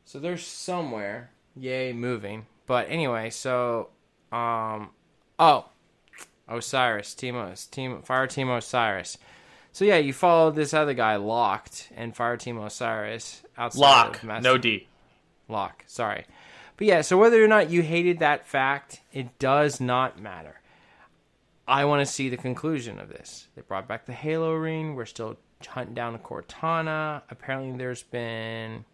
So they're somewhere. Yay, moving. But anyway, so Osiris, Fire Team Osiris. So yeah, you follow this other guy, Locked, and Fire Team Osiris outside Lock, of Master... no D. Lock, sorry. But yeah, so whether or not you hated that fact, it does not matter. I want to see the conclusion of this. They brought back the Halo ring. We're still hunting down a Cortana. Apparently there's been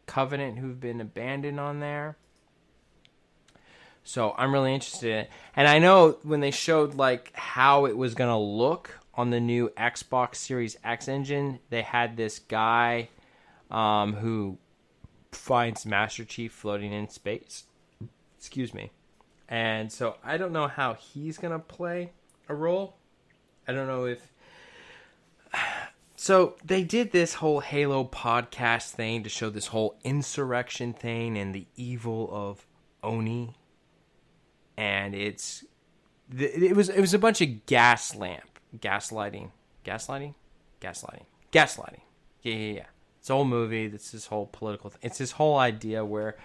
Covenant who've been abandoned on there. So I'm really interested in it. And I know when they showed like how it was going to look on the new Xbox Series X engine, they had this guy who finds Master Chief floating in space. Excuse me. And so I don't know how he's going to play a role. I don't know if... So they did this whole Halo podcast thing to show this whole insurrection thing and the evil of Oni. And it was a bunch of gaslighting. Yeah. It's a whole movie. It's this whole political... It's this whole idea where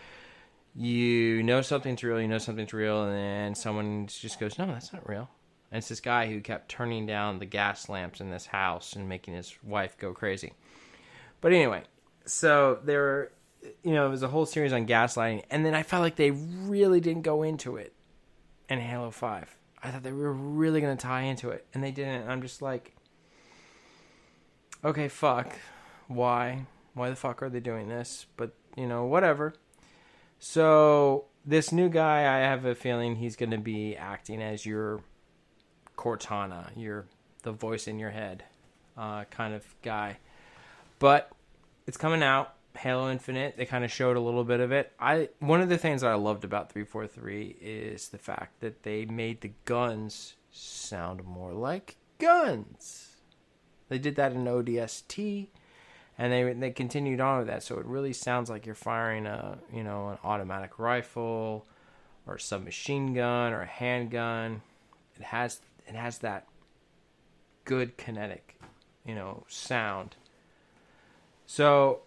you know something's real, and then someone just goes, no, that's not real. And it's this guy who kept turning down the gas lamps in this house and making his wife go crazy. But anyway, so there were, it was a whole series on gaslighting, and then I felt like they really didn't go into it in Halo 5. I thought they were really going to tie into it, and they didn't. And I'm just like, okay, fuck. Why? Why the fuck are they doing this? But, whatever. So, this new guy, I have a feeling he's going to be acting as your Cortana, the voice in your head kind of guy. But it's coming out, Halo Infinite. They kind of showed a little bit of it. One of the things that I loved about 343 is the fact that they made the guns sound more like guns. They did that in ODST. And they continued on with that, so it really sounds like you're firing an automatic rifle, or a submachine gun, or a handgun. It has it has that good kinetic, sound. So,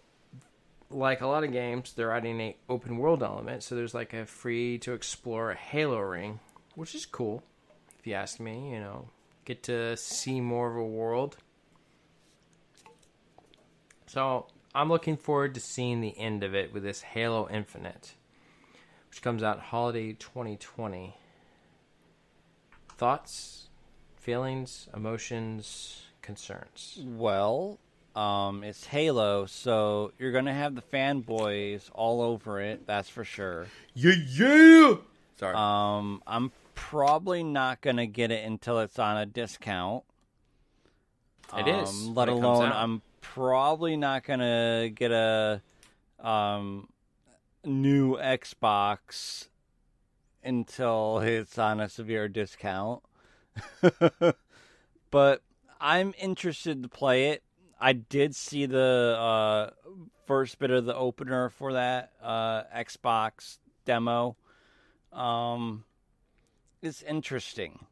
like a lot of games, they're adding a open world element. So there's like a free to explore Halo ring, which is cool, if you ask me. Get to see more of a world. So I'm looking forward to seeing the end of it with this Halo Infinite, which comes out holiday 2020. Thoughts, feelings, emotions, concerns? Well, it's Halo, so you're gonna have the fanboys all over it. That's for sure. Yeah. Sorry. I'm probably not gonna get it until it's on a discount. It is. Let when it comes alone, out. I'm probably not gonna get a new Xbox until it's on a severe discount. But I'm interested to play it. I did see the first bit of the opener for that Xbox demo. It's interesting.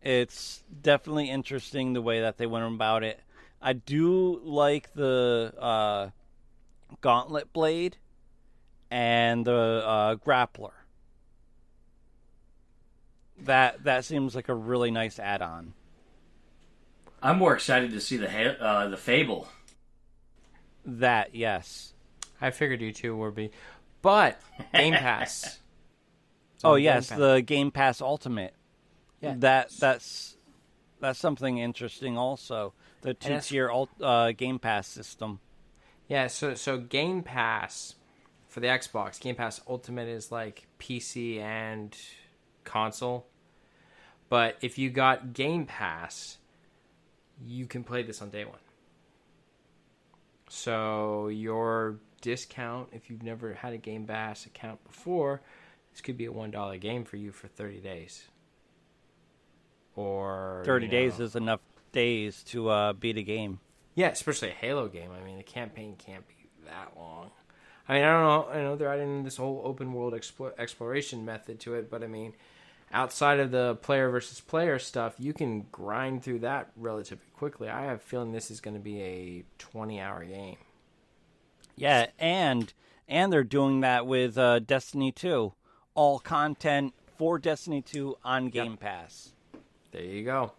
It's definitely interesting the way that they went about it. I do like the gauntlet blade and the grappler. That seems like a really nice add-on. I'm more excited to see the Fable. That, yes. I figured you two would be. But, Game Pass. It's Oh on yes, Game Pass. the Game Pass Ultimate. Yeah. That's something interesting also. The And that's- two-tier Game Pass system. Yeah, so Game Pass for the Xbox, Game Pass Ultimate is like PC and console. But if you got Game Pass, you can play this on day one. So your discount, if you've never had a Game Pass account before, this could be a $1 game for you for 30 days. Or 30 days is enough days to beat a game. Yeah, especially a Halo game. I mean, the campaign can't be that long. I mean, I don't know. I know they're adding this whole open world exploration method to it, but I mean, outside of the player versus player stuff, you can grind through that relatively quickly. I have a feeling this is going to be a 20-hour game. Yeah, and they're doing that with Destiny 2. All content for Destiny 2 on Game Pass. There you go.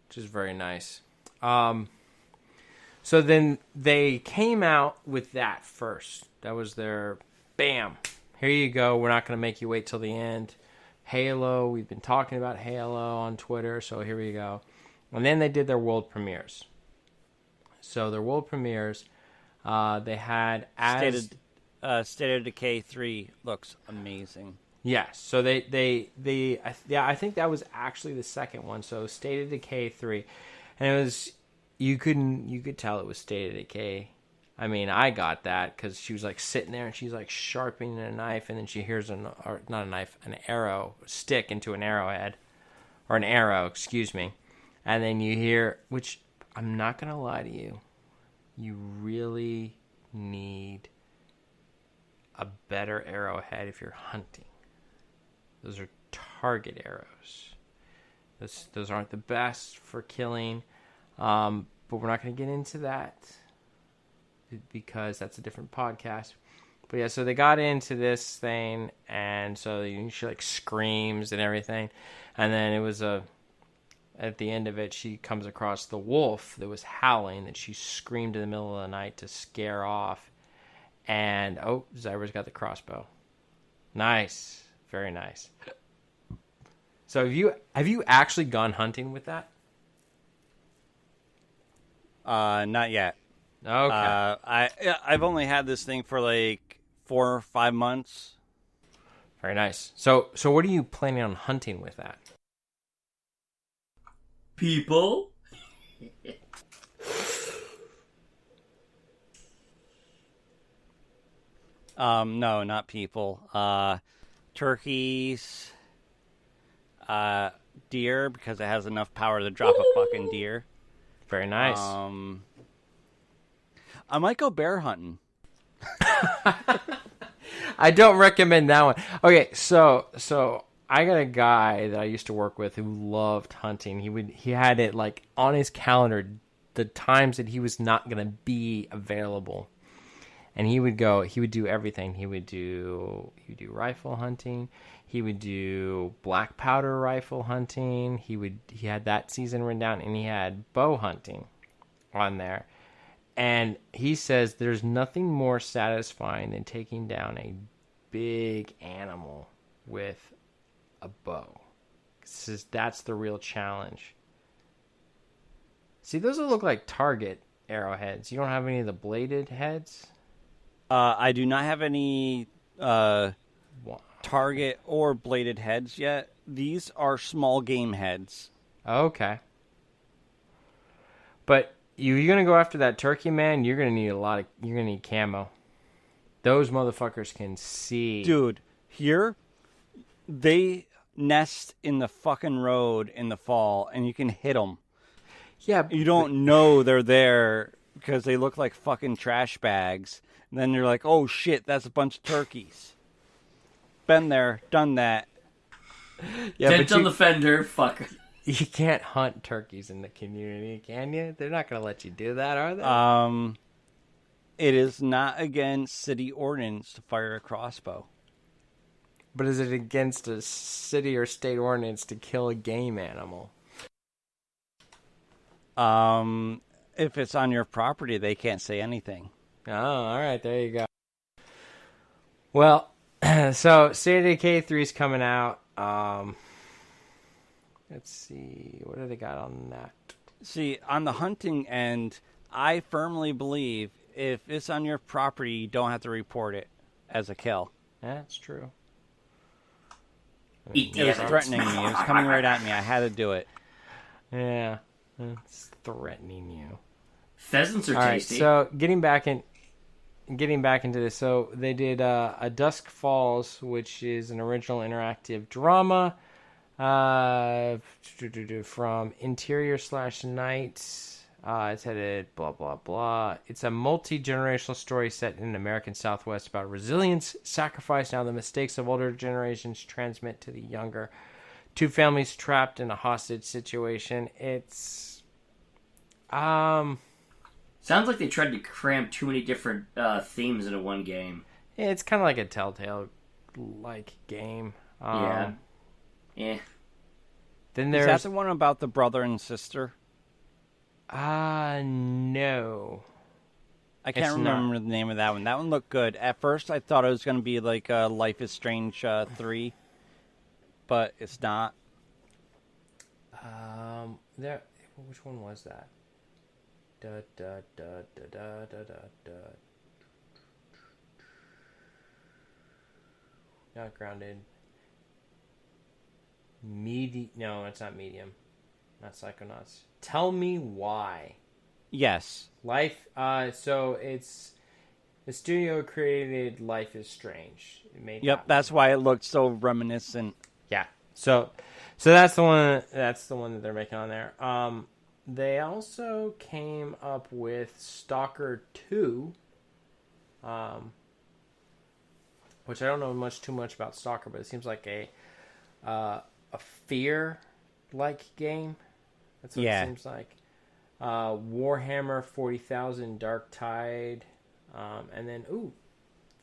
Which is very nice. So then they came out with that first. That was their bam. Here you go. We're not going to make you wait till the end. Halo. We've been talking about Halo on Twitter, so here we go. And then they did their world premieres. So their world premieres, they had State of Decay 3 looks amazing. Yes, so I think that was actually the second one. So State of Decay 3, and it was you could tell it was State of Decay. I mean, I got that because she was like sitting there and she's like sharpening a knife, and then she hears an arrow stick into an arrowhead, or an arrow, excuse me, and then you hear, which I'm not gonna lie to you, you really need a better arrowhead if you're hunting. Those are target arrows. Those aren't the best for killing, but we're not going to get into that because that's a different podcast. But yeah, so they got into this thing, and so she like screams and everything, and then it was at the end of it, she comes across the wolf that was howling that she screamed in the middle of the night to scare off, and Zyra's got the crossbow. Nice. Very nice. So have you actually gone hunting with that? Not yet. Okay. I've only had this thing for like 4 or 5 months. Very nice. So what are you planning on hunting with that? People. No, not people. Turkeys, deer, because it has enough power to drop a fucking deer. Very nice. I might go bear hunting. I don't recommend that one. Okay, so I got a guy that I used to work with who loved hunting. He had it like on his calendar the times that he was not going to be available. And he would do everything. He would do rifle hunting. He would do black powder rifle hunting. He had that season written down, and he had bow hunting on there. And he says there's nothing more satisfying than taking down a big animal with a bow. He says that's the real challenge. See, those look like target arrowheads. You don't have any of the bladed heads? I do not have any target or bladed heads yet. These are small game heads. Okay. But you're gonna go after that turkey, man. You're gonna need camo. Those motherfuckers can see. Dude, here they nest in the fucking road in the fall, and you can hit them. Yeah, You don't know they're there because they look like fucking trash bags. And then you're like, oh shit, that's a bunch of turkeys. Been there, done that. yeah, Dent on the fender, fuck. you can't hunt turkeys in the community, can you? They're not gonna let you do that, are they? It is not against city ordinance to fire a crossbow. But is it against a city or state ordinance to kill a game animal? If it's on your property, they can't say anything. Oh, all right, there you go. Well, so State of Decay 3 is coming out. Let's see, what do they got on that? See, on the hunting end, I firmly believe if it's on your property, you don't have to report it as a kill. That's true. Eat It the was evidence. threatening me. It was coming right at me. I had to do it. Yeah, it's threatening you. Pheasants are All right, tasty. so getting back into this, so they did a Dusk Falls, which is an original interactive drama from Interior/Night. It's headed blah blah blah. It's a multi-generational story set in an American Southwest about resilience, sacrifice, and how the mistakes of older generations transmit to the younger. Two families trapped in a hostage situation. It's Sounds like they tried to cram too many different themes into one game. it's kind of like a Telltale like game. Yeah. Yeah. Then Is there's that the one about the brother and sister? no. I can't It's remember the name of that one. That one looked good. At first, I thought it was going to be like Life is Strange 3, but it's not. There. Which one was that? Da da da da da da da da. Not Grounded. No, it's not Medium. Not Psychonauts. Tell Me Why. Yes. Life. So it's the studio created Life is Strange. It made Yep, that that's why it looked so reminiscent. Yeah. So that's the one. That's the one that they're making on there. They also came up with Stalker 2, which I don't know too much about Stalker, but it seems like a fear-like game. That's what it seems like. Warhammer 40,000 Dark Tide, and then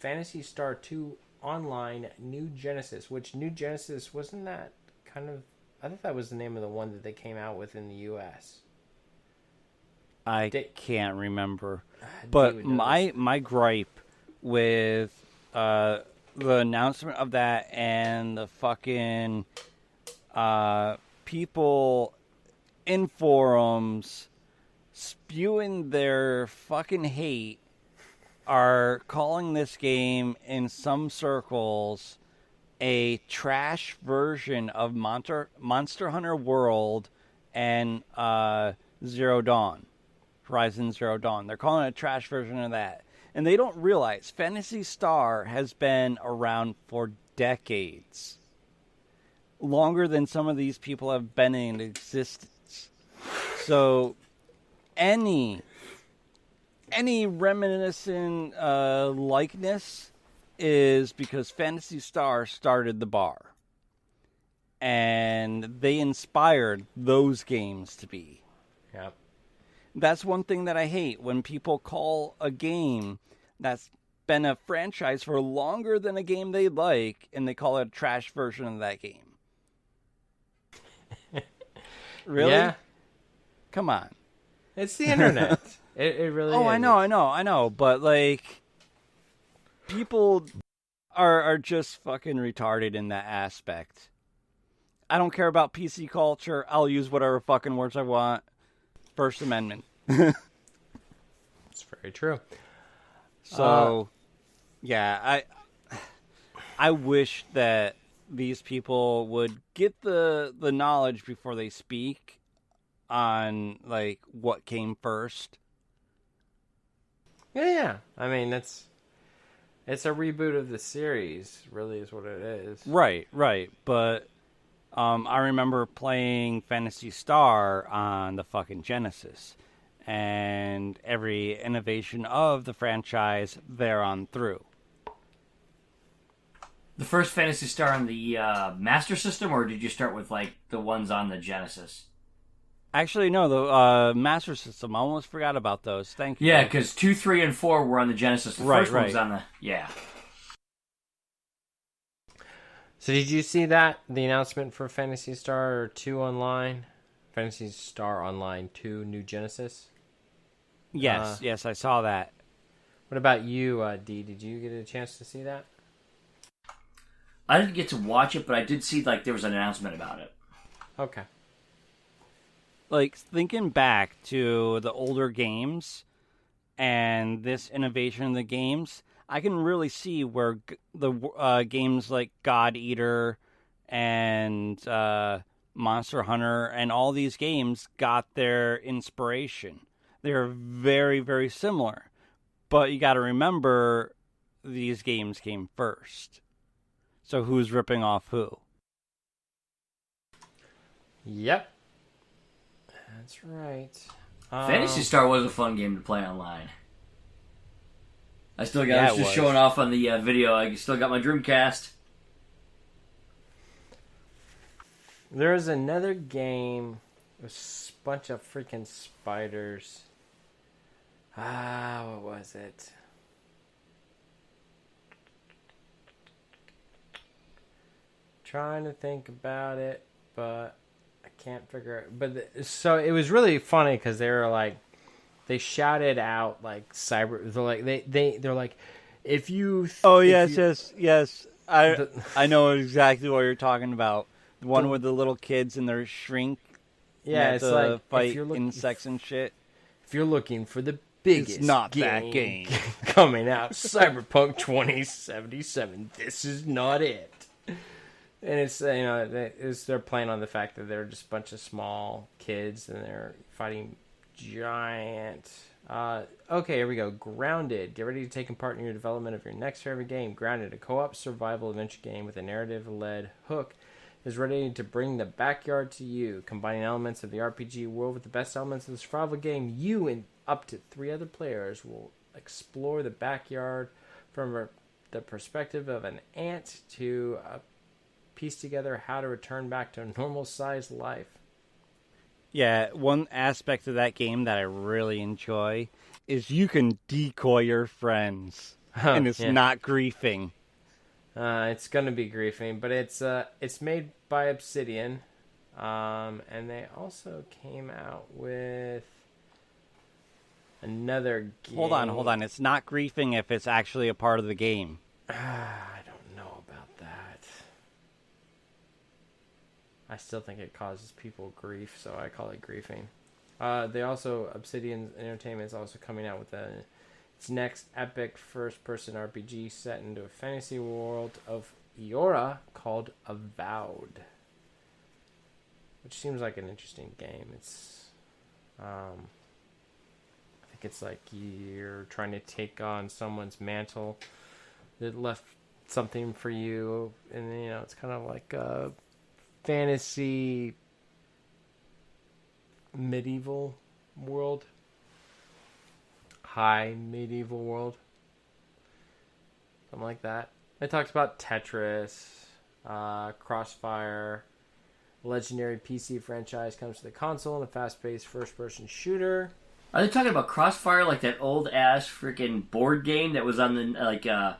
Phantasy Star 2 Online New Genesis, which New Genesis wasn't that kind of... I thought that was the name of the one that they came out with in the U.S. I can't remember. But my gripe with the announcement of that and the fucking people in forums spewing their fucking hate are calling this game in some circles a trash version of Monster Hunter World and Zero Dawn. Horizon Zero Dawn. They're calling it a trash version of that. And they don't realize Phantasy Star has been around for decades. Longer than some of these people have been in existence. So any reminiscent likeness is because Phantasy Star started the bar. and they inspired those games to be. Yep. That's one thing that I hate, when people call a game that's been a franchise for longer than a game they like, and they call it a trash version of that game. Really? Yeah. Come on. It's the internet. It really is. Oh, I know. But, like, people are just fucking retarded in that aspect. I don't care about PC culture. I'll use whatever fucking words I want. First Amendment. It's very true. So, yeah, I wish that these people would get the knowledge before they speak on, like, what came first. Yeah. I mean, it's a reboot of the series, really is what it is. Right. But I remember playing Phantasy Star on the fucking Genesis, and every innovation of the franchise there on through. The first Phantasy Star on the Master System, or did you start with like the ones on the Genesis? Actually, no, the Master System. I almost forgot about those. Thank you. Yeah, because 2, 3, and 4 were on the Genesis. The first one was on the... Yeah. So did you see the announcement for Phantasy Star 2 Online? Phantasy Star Online 2 New Genesis? Yes, I saw that. What about you, D? Did you get a chance to see that? I didn't get to watch it, but I did see like there was an announcement about it. Okay. Like, thinking back to the older games and this innovation in the games, I can really see where the games like God Eater and Monster Hunter and all these games got their inspiration. They're very, very similar. But you got to remember, these games came first. So who's ripping off who? Yep. That's right. Phantasy Star was a fun game to play online. I still got. Yeah, I was just showing off on the video. I still got my Dreamcast. There's another game with a bunch of freaking spiders. What was it? Trying to think about it, but I can't figure it. But so it was really funny because they were like, they shouted out like cyber. They're like they're like, if you. Yes. I know exactly what you're talking about. The one with the little kids and their shrink. Yeah, it's like fight insects and shit. If you're looking for the biggest, it's not that game coming out, Cyberpunk 2077. This is not it. And it's they're playing on the fact that they're just a bunch of small kids and they're fighting giant. Okay, here we go. Grounded. Get ready to take part in your development of your next favorite game. Grounded, a co-op survival adventure game with a narrative-led hook, is ready to bring the backyard to you. Combining elements of the RPG world with the best elements of the survival game, you and up to 3 other players will explore the backyard from the perspective of an ant to piece together how to return back to a normal-sized life. Yeah, one aspect of that game that I really enjoy is you can decoy your friends, and it's not griefing. It's gonna be griefing, but it's made by Obsidian, and they also came out with another game. Hold on. It's not griefing if it's actually a part of the game. I don't know about that. I still think it causes people grief, so I call it griefing. Obsidian Entertainment is also coming out with its next epic first-person RPG set into a fantasy world of Eora called Avowed, which seems like an interesting game. It's, I think it's like you're trying to take on someone's mantle that left something for you, and it's kind of like a fantasy medieval world, high medieval world, something like that. They talked about Tetris, Crossfire, legendary PC franchise comes to the console in a fast-paced first-person shooter. Are they talking about Crossfire, like that old ass freaking board game that was on the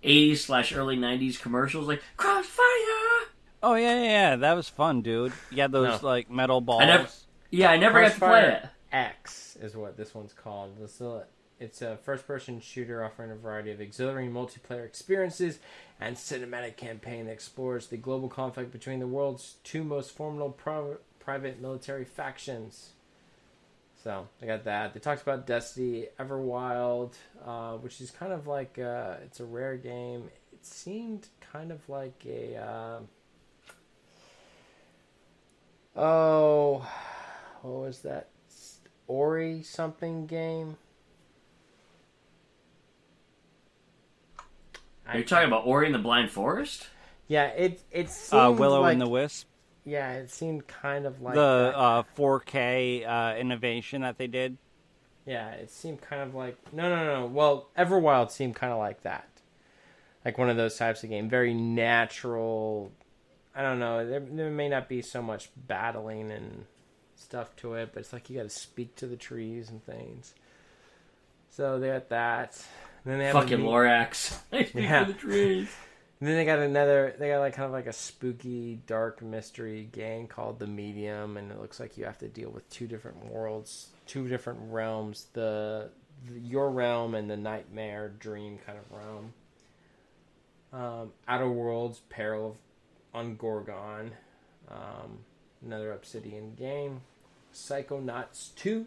80s/early 90s commercials, like Crossfire? Oh yeah. That was fun, dude. You had those like metal balls. I never got to play it. X is what this one's called. It's a first-person shooter offering a variety of exhilarating multiplayer experiences and cinematic campaign that explores the global conflict between the world's two most formidable private military factions. So, they got that. They talked about Destiny Everwild, which is kind of like, it's a rare game. It seemed kind of like a, what was that? Ori something game? Are you talking about Ori and the Blind Forest? Yeah, it seemed Willow like, and the Wisp. Yeah, it seemed kind of like The 4K innovation that they did. Yeah, it seemed kind of like... No. Well, Everwild seemed kind of like that. Like one of those types of game. Very natural. I don't know. There may not be so much battling and stuff to it, but it's like you got to speak to the trees and things. So they got that. And then they have fucking Lorax. I speak Yeah. for the trees. And then they got like kind of like a spooky, dark mystery game called The Medium, and it looks like you have to deal with two different worlds, two different realms, your realm and the nightmare dream kind of realm. Outer Worlds, Peril on Gorgon, another Obsidian game, Psychonauts 2.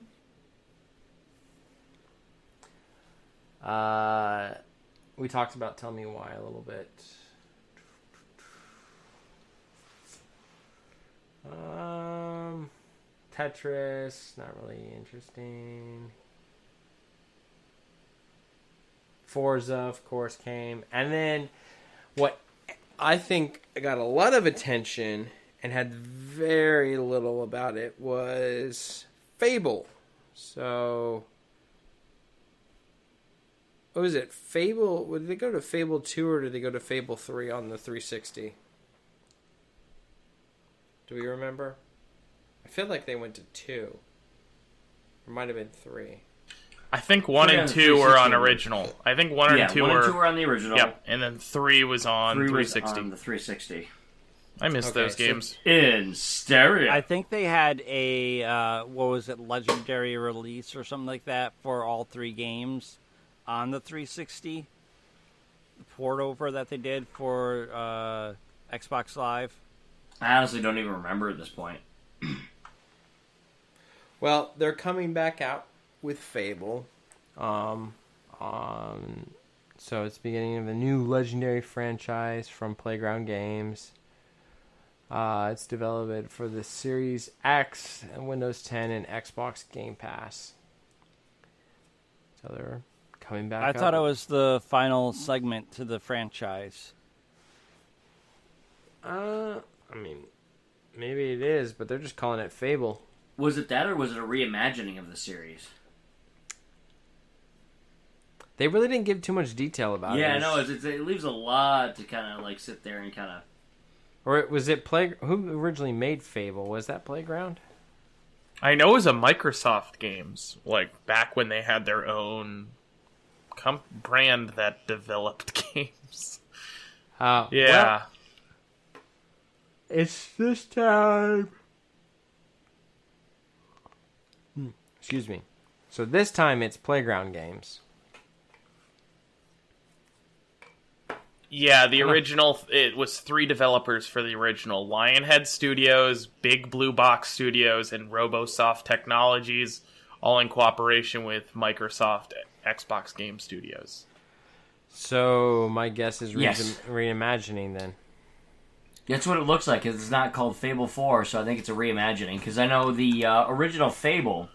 We talked about Tell Me Why a little bit. Tetris, not really interesting. Forza, of course, came. And then what I think got a lot of attention and had very little about it was Fable. So, what was it? Fable? Did they go to Fable 2 or did they go to Fable 3 on the 360? Do we remember? I feel like they went to 2. Or might have been 3. I think 1 and 2 were on original. I think 1 and 2 1 and 2 were on the original. Yep, and then 3 was on 360. Was on the 360. I missed those games. In stereo. I think they had a legendary release or something like that for all 3 games on the 360. The port over that they did for Xbox Live. I honestly don't even remember at this point. Well, they're coming back out with Fable. So it's the beginning of a new legendary franchise from Playground Games. It's developed for the Series X and Windows 10 and Xbox Game Pass. So they're coming back. I thought it was the final segment to the franchise. I mean, maybe it is, but they're just calling it Fable. Was it that, or was it a reimagining of the series? They really didn't give too much detail about it. Yeah, no, it leaves a lot to kind of like sit there and kind of. Or was it Who originally made Fable? Was that Playground? I know it was a Microsoft Games, like back when they had their own brand that developed games. Yeah. Well, It's this time. Excuse me. So this time it's Playground Games. yeah, the original, it was 3 developers for the original. Lionhead Studios, Big Blue Box Studios, and RoboSoft Technologies, all in cooperation with Microsoft Xbox Game Studios. So my guess is Yes. reimagining then. That's what it looks like. It's not called Fable 4, so I think it's a reimagining. Because I know the original Fable,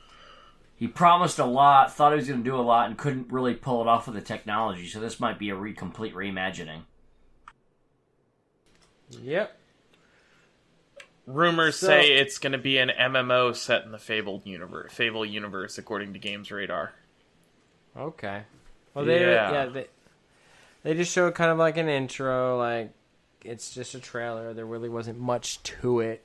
he promised a lot, thought he was going to do a lot, and couldn't really pull it off with the technology. So this might be a complete reimagining. Yep. Rumors say it's going to be an MMO set in the Fable universe, according to Games Radar. Okay. Well, they just showed kind of like an intro, like it's just a trailer. There really wasn't much to it.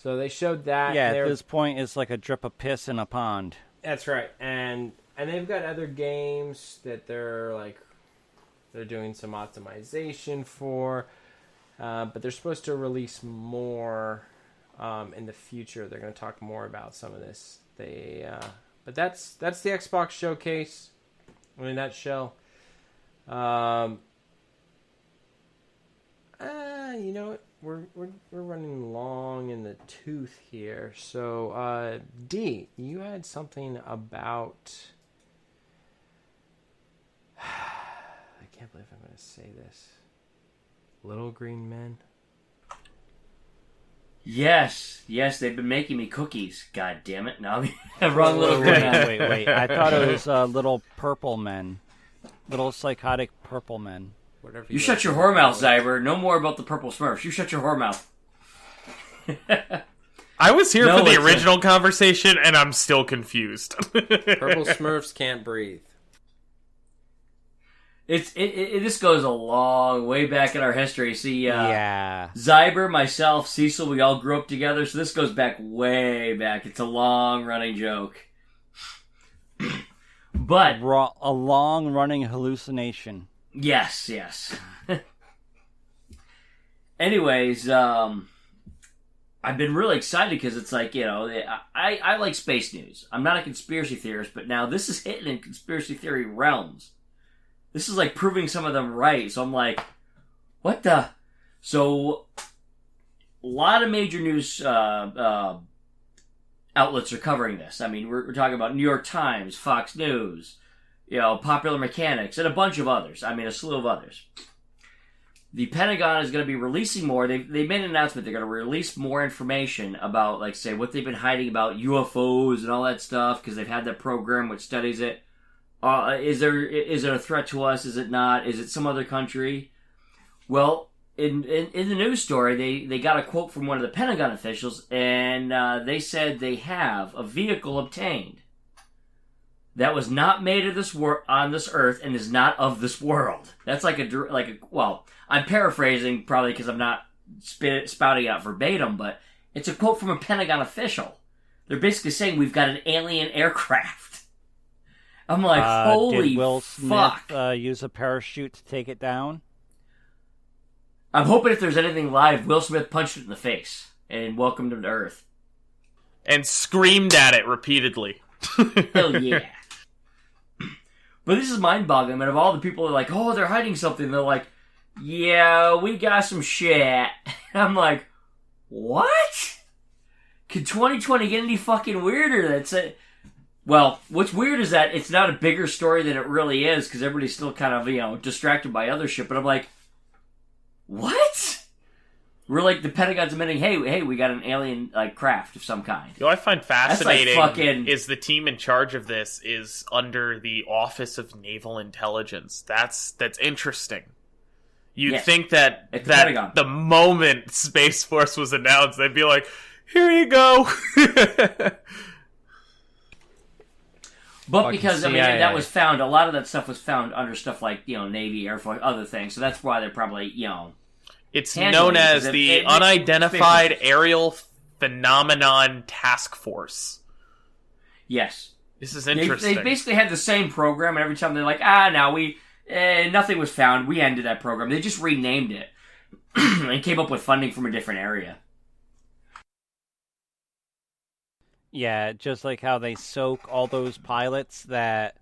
So they showed that. Yeah, at this point, it's like a drip of piss in a pond. That's right, and they've got other games that they're doing some optimization for, but they're supposed to release more in the future. They're going to talk more about some of this. But that's the Xbox showcase in a nutshell. You know what? We're running long in the tooth here. So, D, you had something about. I can't believe I'm going to say this. Little Green Men. Yes, they've been making me cookies. God damn it! No, wrong little Wait, green. wait. I thought it was little purple men. Little psychotic purple men. Whatever. You shut your whore mouth, Zyber. No more about the purple Smurfs. You shut your whore mouth. I was here No, for the it's original conversation, and I'm still confused. Purple Smurfs can't breathe. This goes a long way back in our history. See, Yeah. Zyber, myself, Cecil, we all grew up together, so this goes back way back. It's a long running joke. But A long running hallucination. yes. Anyways, I've been really excited because it's like, you know, I like space news. I'm not a conspiracy theorist, but now this is hitting in conspiracy theory realms. This is like proving some of them right. So I'm like, what the? So a lot of major news outlets are covering this. I mean, we're talking about New York Times, Fox News, you know, Popular Mechanics, and a bunch of others. I mean, a slew of others. The Pentagon is going to be releasing more. They made an announcement. They're going to release more information about, like, say, what they've been hiding about UFOs and all that stuff because they've had that program which studies it. Is it a threat to us? Is it not? Is it some other country? Well, in the news story, they got a quote from one of the Pentagon officials, and they said they have a vehicle obtained that was not made of this on this Earth and is not of this world. That's well, I'm paraphrasing probably because I'm not spouting out verbatim, but it's a quote from a Pentagon official. They're basically saying we've got an alien aircraft. I'm like, holy did Will fuck. Smith use a parachute to take it down? I'm hoping if there's anything live, Will Smith punched it in the face and welcomed him to Earth. And screamed at it repeatedly. Hell yeah. But this is mind-boggling. I mean, of all the people that are like, oh, they're hiding something, they're like, yeah, we got some shit. I'm like, what? Could 2020 get any fucking weirder? That's it. Well, what's weird is that it's not a bigger story than it really is because everybody's still kind of, you know, distracted by other shit. But I'm like, what? We're like, the Pentagon's admitting, hey, we got an alien like craft of some kind. You know what I find fascinating That's like fucking... is the team in charge of this is under the Office of Naval Intelligence. That's interesting. You'd think that the moment Space Force was announced, they'd be like, here you go. But because, I mean, that was found, a lot of that stuff was found under stuff like, you know, Navy, Air Force, other things. So that's why they're probably, you know... It's known as the Unidentified Aerial Phenomenon Task Force. Yes. This is interesting. They basically had the same program, and every time they're like, nothing was found, we ended that program. They just renamed it and came up with funding from a different area. Yeah, just like how they soak all those pilots that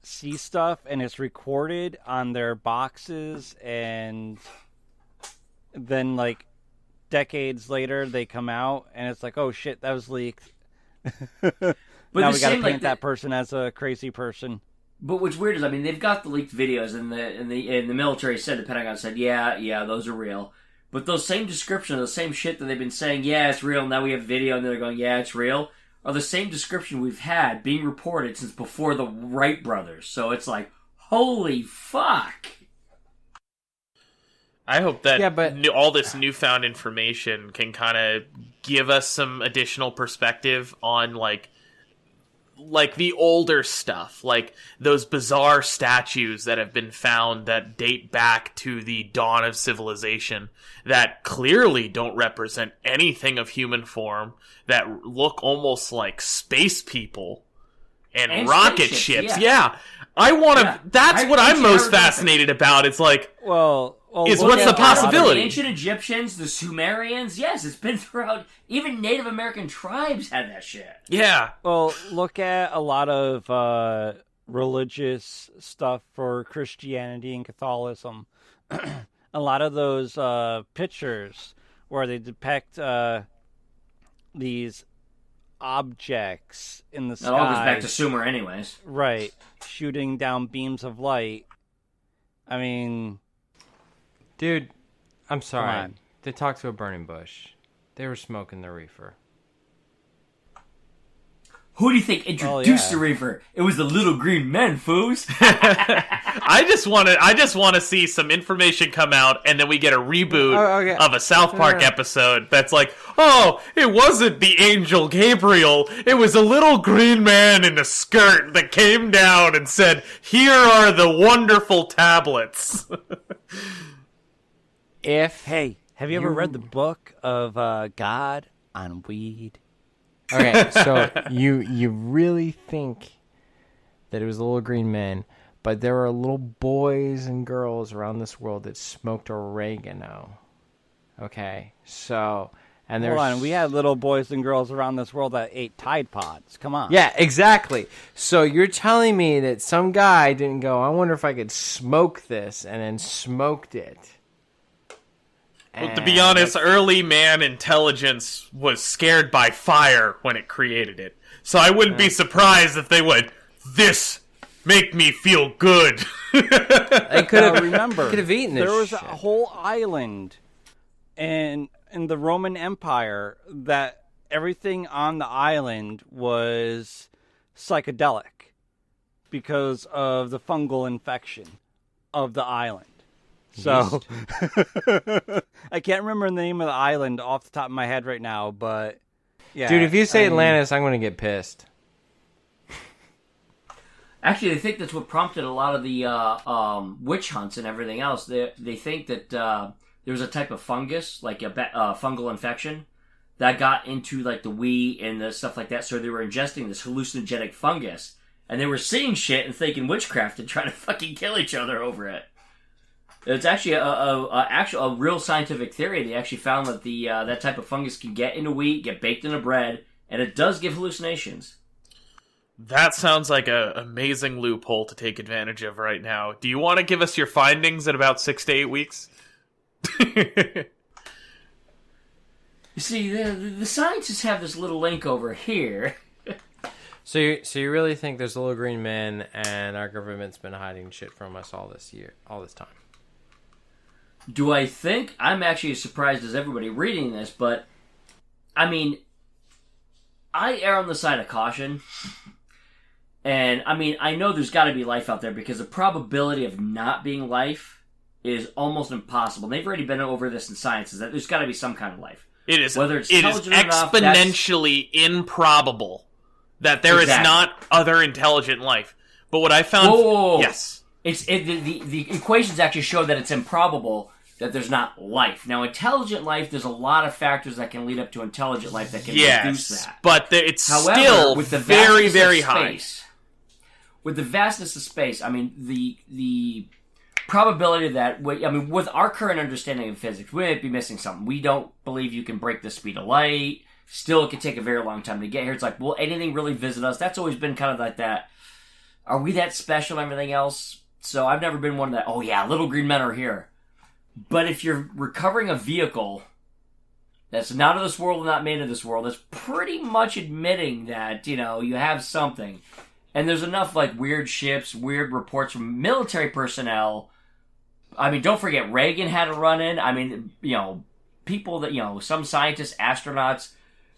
see stuff and it's recorded on their boxes, and then like decades later they come out and it's like, oh shit, that was leaked. But now we gotta paint that person as a crazy person. But what's weird is, I mean, they've got the leaked videos, and the military said, the Pentagon said, yeah, those are real. But those same descriptions, the same shit that they've been saying, yeah, it's real, now we have video, and they're going, yeah, it's real, are the same description we've had being reported since before the Wright brothers. So it's like, holy fuck. I hope that all this newfound information can kind of give us some additional perspective on, like, like the older stuff, like those bizarre statues that have been found that date back to the dawn of civilization that clearly don't represent anything of human form, that look almost like space people and rocket ships. Yeah. I want to. That's what I'm most fascinated about. It's like, what's the possibility? The ancient Egyptians, the Sumerians, yes, it's been throughout. Even Native American tribes had that shit. Yeah. Well, look at a lot of religious stuff for Christianity and Catholicism. A lot of those pictures where they depict these objects in the sky. That all goes back to Sumer anyways. Right. Shooting down beams of light. I mean... Dude, I'm sorry. They talked to a burning bush. They were smoking the reefer. Who do you think introduced the reefer? It was the little green men, foos. I just want to see some information come out, and then we get a reboot of a South Park episode that's like, oh, it wasn't the angel Gabriel. It was a little green man in a skirt that came down and said, "Here are the wonderful tablets." Hey, have you ever read the book of God on Weed? Okay, so you really think that it was the little green men, but there are little boys and girls around this world that smoked oregano. Okay, so and there's... Hold on, we had little boys and girls around this world that ate Tide Pods. Come on. Yeah, exactly. So you're telling me that some guy didn't go, I wonder if I could smoke this, and then smoked it. Well, to be honest, early man intelligence was scared by fire when it created it. So I wouldn't be surprised if they went, "This make me feel good." They could have remember. Could have eaten this. There was shit. a whole island in the Roman Empire that everything on the island was psychedelic because of the fungal infection of the island. So, I can't remember the name of the island off the top of my head right now, but yeah. Dude, if you say Atlantis, I'm going to get pissed. Actually, they think that's what prompted a lot of the witch hunts and everything else. They think that there was a type of fungus, like a fungal infection, that got into like the wheat and the stuff like that. So they were ingesting this hallucinogenic fungus, and they were seeing shit and thinking witchcraft and trying to fucking kill each other over it. It's actually a real scientific theory. They actually found that that type of fungus can get into wheat, get baked into bread, and it does give hallucinations. That sounds like an amazing loophole to take advantage of right now. Do you want to give us your findings in about 6 to 8 weeks? You see, the scientists have this little link over here. So you really think there's a little green man and our government's been hiding shit from us all this time? Do I think? I'm actually as surprised as everybody reading this, but I mean, I err on the side of caution. And I mean, I know there's got to be life out there because the probability of not being life is almost impossible. They've already been over this in science, is that there's got to be some kind of life. It is. Whether it's it is intelligent enough, exponentially improbable that there is not other intelligent life. But what I found, whoa. Yes, the equations actually show that it's improbable that there's not life. Now, intelligent life, there's a lot of factors that can lead up to intelligent life that can reduce that. But it's However, still with the very, very of high. Space, with the vastness of space, I mean, the probability of that, I mean, with our current understanding of physics, we might be missing something. We don't believe you can break the speed of light. Still, it could take a very long time to get here. It's like, will anything really visit us? That's always been kind of like that. Are we that special and everything else? So I've never been one of that, oh yeah, little green men are here. But if you're recovering a vehicle that's not of this world and not made of this world, that's pretty much admitting that, you know, you have something. And there's enough, like, weird ships, weird reports from military personnel. I mean, don't forget, Reagan had a run-in. I mean, you know, people that, you know, some scientists, astronauts,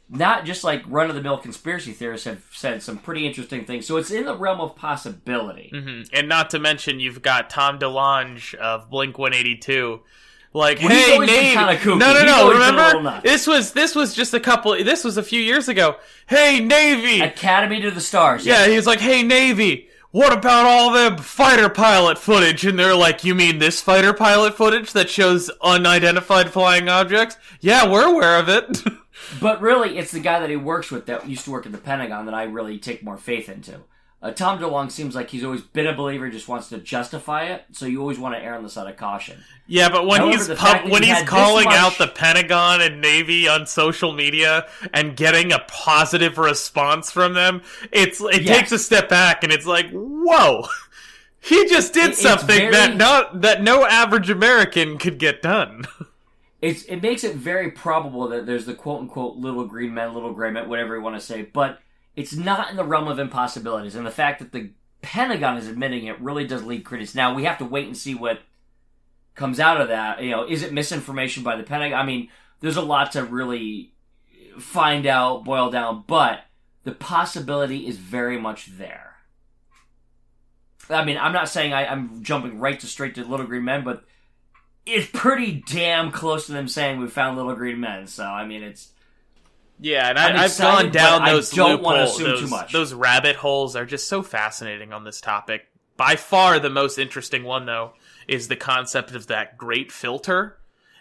not just like run-of-the-mill conspiracy theorists have said some pretty interesting things. So it's in the realm of possibility. Mm-hmm. And not to mention, you've got Tom DeLonge of Blink-182 Like, Well, he's hey, always been Navy. kinda kooky. No, He's always been a little remember? nuts. This was just this was a few years ago. Hey, Navy. Academy to the Stars. Yeah, he was like, hey, Navy, what about all them fighter pilot footage? And they're like, you mean this fighter pilot footage that shows unidentified flying objects? Yeah, we're aware of it. But really, it's the guy that he works with that used to work at the Pentagon that I really take more faith into. Tom DeLonge seems like he's always been a believer, just wants to justify it, so you always want to err on the side of caution. Yeah, but when However, he's calling out the Pentagon and Navy on social media and getting a positive response from them, it takes a step back and it's like, whoa, he just did something that no average American could get done. It makes it very probable that there's the quote unquote little green men, little gray men, whatever you want to say, but it's not in the realm of impossibilities. And the fact that the Pentagon is admitting it really does lead credence. Now, we have to wait and see what comes out of that. Is it misinformation by the Pentagon? I mean, there's a lot to really find out, boil down, but the possibility is very much there. I mean, I'm not saying I'm jumping straight to Little Green Men, but it's pretty damn close to them saying we found Little Green Men. So, I mean, it's... Yeah, and I'm I've excited, gone down but those I don't want to loopholes. assume too much. Those rabbit holes are just so fascinating on this topic. By far the most interesting one, though, is the concept of that great filter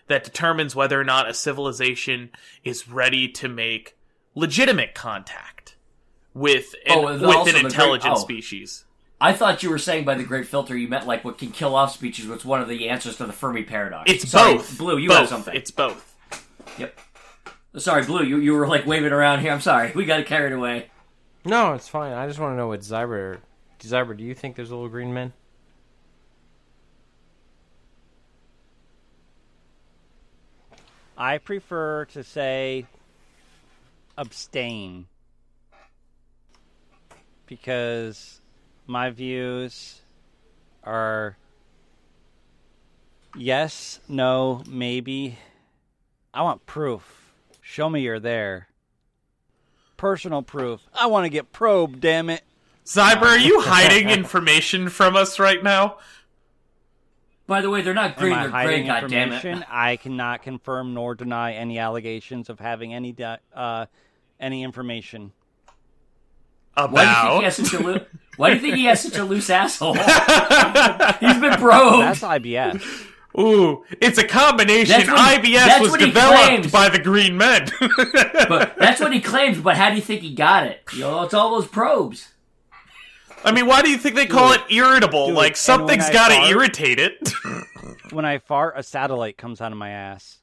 that determines whether or not a civilization is ready to make legitimate contact with an intelligent species. I thought you were saying by the great filter you meant like what can kill off species, what's one of the answers to the Fermi paradox. It's both. Blue, you both. have something. It's both. Yep. Sorry, Blue, you were like waving around here. I'm sorry. We got carried away. No, it's fine. I just want to know what Zyber, do you think there's little green men? I prefer to say abstain. Because my views are yes, no, maybe. I want proof. Show me you're there. Personal proof. I want to get probed, damn it. Zyber, are you hiding information from us right now? By the way, they're not green, they're gray, goddammit. goddammit. I cannot confirm nor deny any allegations of having any information. About? Why do you think he has such a loose asshole? He's been probed. That's IBS. Ooh, it's a combination. IBS was developed by the Green Men. But that's what he claims, but how do you think he got it? It's all those probes. I mean, why do you think they call it irritable? Like, something's got to irritate it. When I fart, a satellite comes out of my ass.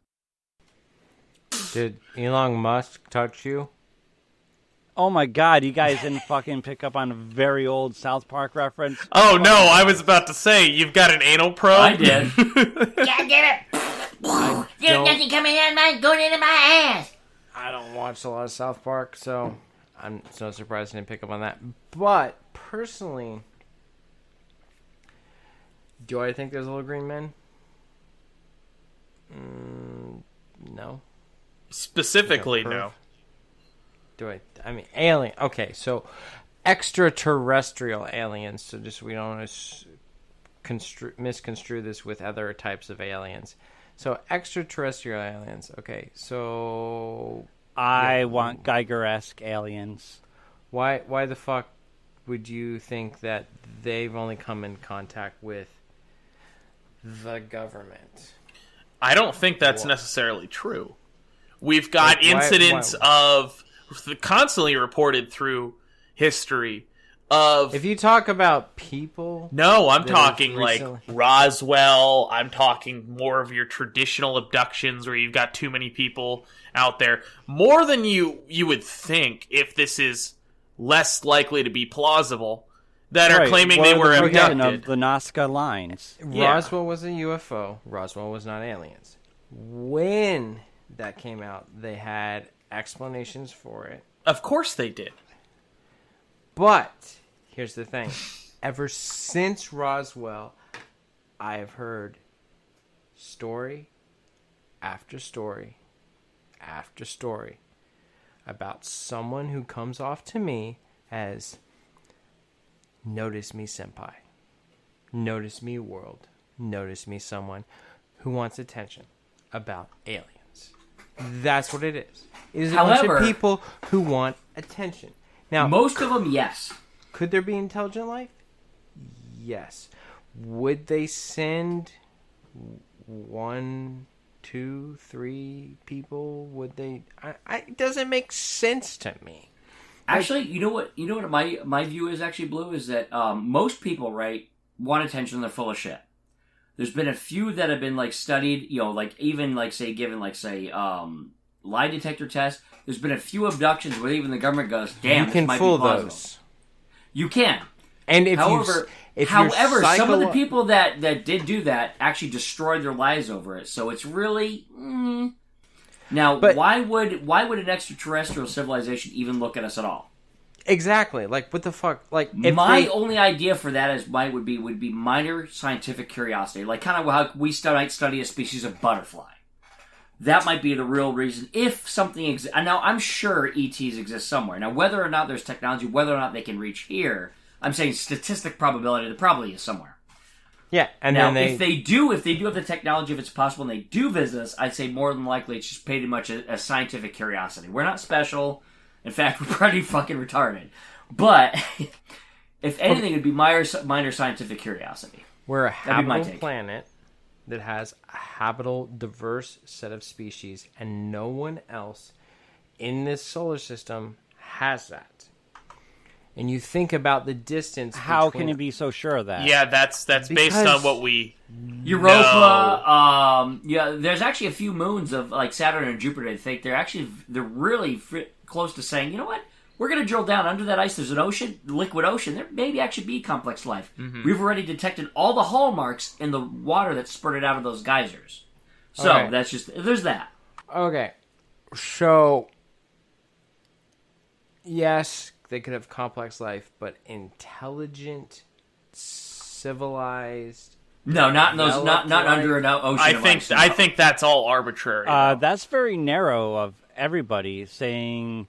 Did Elon Musk touch you? Oh my god, you guys didn't fucking pick up on a very old South Park reference? Oh no, I was about to say, you've got an anal probe? I did. God damn it! There's nothing coming out of my, going into my ass! I don't watch a lot of South Park, so it's no surprise I didn't pick up on that. But, personally, do I think there's little green men? No. Specifically, no. I mean, alien. Okay, so extraterrestrial aliens. So just we don't misconstrue this with other types of aliens. So extraterrestrial aliens. Okay, so I want Geiger-esque aliens. Why the fuck would you think that they've only come in contact with the government? I don't think that's necessarily true. We've got incidents of constantly reported through history of... If you talk about people... No, I'm talking like Roswell. I'm talking more of your traditional abductions where you've got too many people out there. More than you would think, if this is less likely to be plausible, that are claiming they were abducted. Of the Nazca lines. Roswell was a UFO. Roswell was not aliens. When that came out, they had explanations for it. Of course they did. But here's the thing. Ever since Roswell, I have heard story after story after story about someone who comes off to me as notice me senpai, notice me world, notice me someone who wants attention about aliens. That's what it is. It is a bunch However, of people who want attention. Now, most of them, yes. could there be intelligent life? Yes. Would they send 1, 2, 3 people? Would they? It doesn't make sense to me. Actually, you know what? You know what my view is actually, Blue, is that most people, right, want attention. They're full of shit. There's been a few that have been like studied, like even like say given like say lie detector tests. There's been a few abductions where even the government goes, "Damn, You can this might fool be plausible." those. You can. And if However, you're some of the people that did do that actually destroyed their lives over it. So it's really now. But- why would an extraterrestrial civilization even look at us at all? Exactly. Like, what the fuck? Like, if My they- only idea for that is would be minor scientific curiosity, like kind of how we might study a species of butterfly. That might be the real reason. If something exists, now I'm sure ETs exist somewhere. Now, whether or not there's technology, whether or not they can reach here, I'm saying statistic probability there probably is somewhere. yeah, and Now, then if they do have the technology, if it's possible, and they do visit us, I'd say more than likely it's just pretty much a scientific curiosity. We're not special. In fact, we're pretty fucking retarded. But if anything, it'd be minor scientific curiosity. we're a That'd be my habitable take. planet that has a habitable, diverse set of species, and no one else in this solar system has that. And you think about the distance. How between- can you be so sure of that? Yeah, that's based Because- on what we. Europa, there's actually a few moons of like Saturn and Jupiter. I think they're really close to saying, you know what? We're going to drill down under that ice. There's an ocean, liquid ocean. There maybe actually be complex life. We've already detected all the hallmarks in the water that spurted out of those geysers. So Okay. that's just there's that. Okay, so yes, they could have complex life, but intelligent, civilized. No, not in those. Not Developed under an ocean. I of think ice, no. I think that's all arbitrary. That's very narrow of everybody saying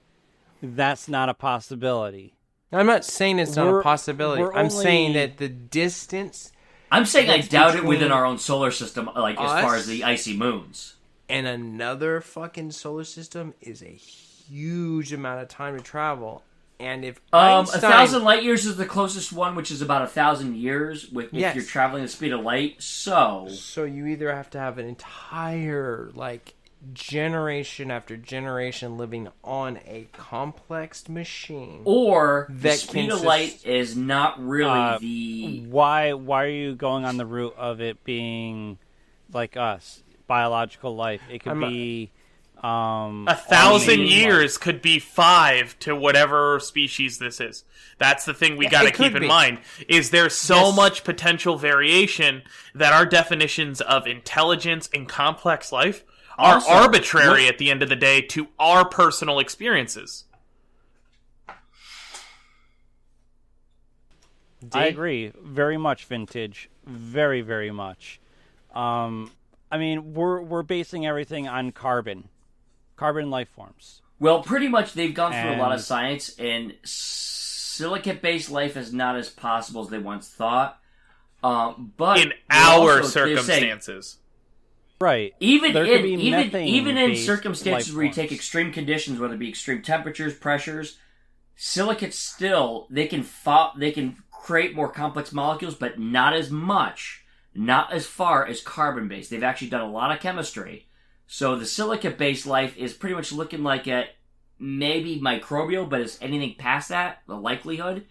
that's not a possibility. I'm not saying it's not a We're- possibility. we're I'm saying only- that the distance I'm saying I That's doubt it between within our own solar system, like as far us as the icy moons. and another fucking solar system is a huge amount of time to travel. And if Einstein, 1,000 light years is the closest one, which is about 1,000 years if Yes. you're traveling the speed of light. So so you either have to have an entire like generation after generation living on a complex machine. or the That speed can of light is not really the. Why are you going on the route of it being like us, biological life? It could I'm not- be 1,000 mean, years could be 5 to whatever species this is. That's the thing we got to it could keep in be. mind. Is there so Yes. much potential variation that our definitions of intelligence and complex life are Also, arbitrary what- at the end of the day to our personal experiences? I agree. Very much vintage. Very, very much. I mean, we're basing everything on carbon life forms. Well, pretty much they've gone through a lot of And- science, and silicate-based life is not as possible as they once thought. But In they're our also- they're saying- circumstances. Right. Even There could be in methane-based circumstances life where you take forms. extreme conditions, whether it be extreme temperatures, pressures, silicates still they can create more complex molecules, but not as much, not as far as carbon based. They've actually done a lot of chemistry, so the silicate based life is pretty much looking like a maybe microbial, but is anything past that the likelihood?